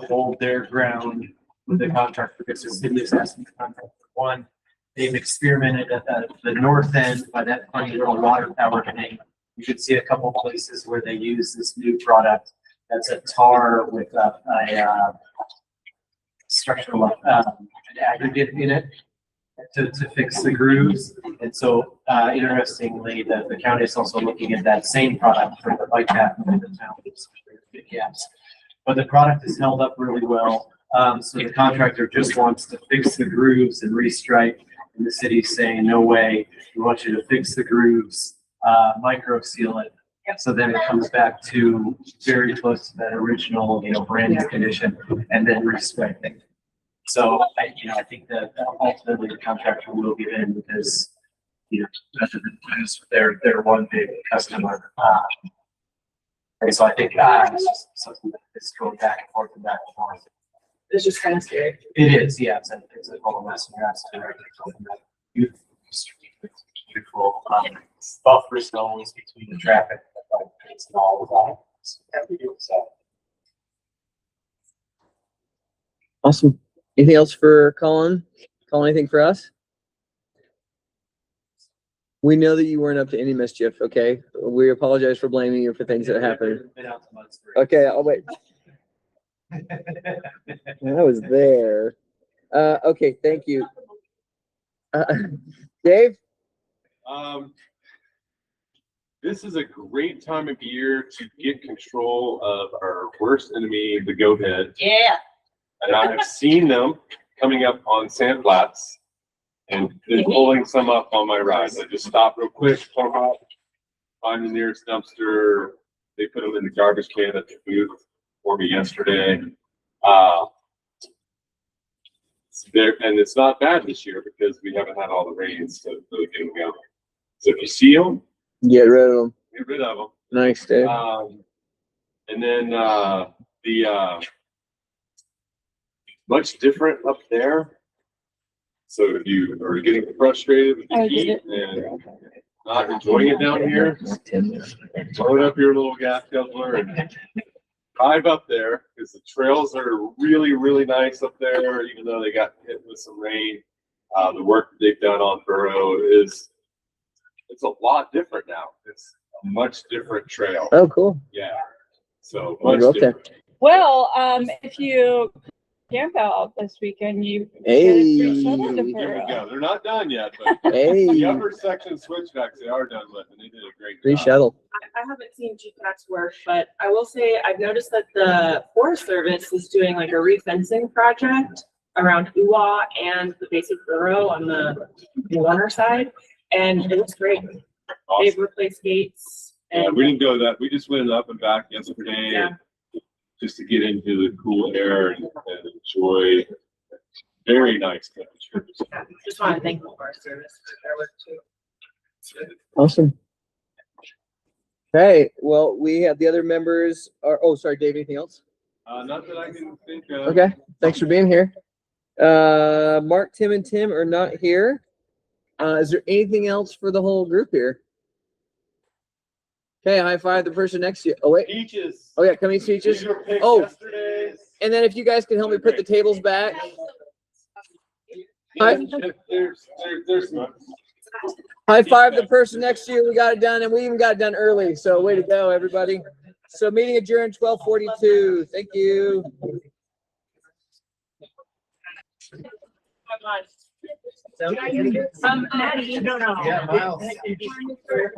hold their ground with the contractor, because the city is asking the contractor, one, they've experimented at the north end by that funny little water tower thing. You could see a couple places where they use this new product that's a tar with a structural an aggregate in it to fix the grooves. And so interestingly, the county is also looking at that same product for the bike path in the town. Big gaps. But the product is held up really well. So the contractor just wants to fix the grooves and restripe. And the city's saying, no way, we want you to fix the grooves, micro seal it. So then it comes back to very close to that original, brand new condition, and then restriping. So I think that ultimately the contractor will get in because, they're one big customer. And so I think it's just something that's going back and forth and back and forth. It's just kind of scary. It is, yeah, it's a whole mess. And that's beautiful, buffer zones between the traffic. It's all of that. So. Awesome. Anything else for Colin? Colin, anything for us? We know that you weren't up to any mischief, okay? We apologize for blaming you for things that happened. Okay, I'll wait. I was there. Okay, thank you. Dave? This is a great time of year to get control of our worst enemy, the goat head. Yeah. And I have seen them coming up on sand flats and then pulling some up on my rides. I just stop real quick, pull them up, find the nearest dumpster. They put them in the garbage can at the booth for me yesterday. And it's not bad this year because we haven't had all the rains to really get them going. So if you see them, get rid of them. get rid of them. Nice, Dave. And then the much different up there. So if you are getting frustrated with the heat and not enjoying it down here, load up your little gas guzzler and drive up there, because the trails are really, really nice up there, even though they got hit with some rain. The work that they've done on Burrow it's a lot different now. It's a much different trail. Oh, cool. Yeah. So We'll much go up there. different. Well, if you camp out this weekend, you Hey. get a free shuttle to Here we Burrow. go. They're not done yet, but Hey. the upper section switchbacks they are done with, and they did a great Free job. shuttle. I haven't seen GPAC's work, but I will say I've noticed that the Forest Service is doing like a refencing project around Uwa and the basic borough on the Warner side, and it looks great. They've replaced gates. Yeah, And we didn't go that. We just went up and back yesterday Yeah. just to get into the cool air and enjoy Very nice temperatures. Just want to thank them for our service, for their work too. Awesome. Okay, well, we have the other members are, oh, sorry, Dave, anything else? Not that I can think of. Okay, thanks for being here. Mark, Tim, and Tim are not here. Is there anything else for the whole group here? Okay, high five the person next to you. Oh, wait. Peaches. Oh, yeah, come eat peaches. These were picked Oh, yesterday. and then if you guys can help me put the tables back. There's none. High five the person next to you. We got it done, and we even got it done early. So way to go, everybody. So meeting adjourned 12:42. Thank you. Maddie, no. Yeah, Miles. Thank you.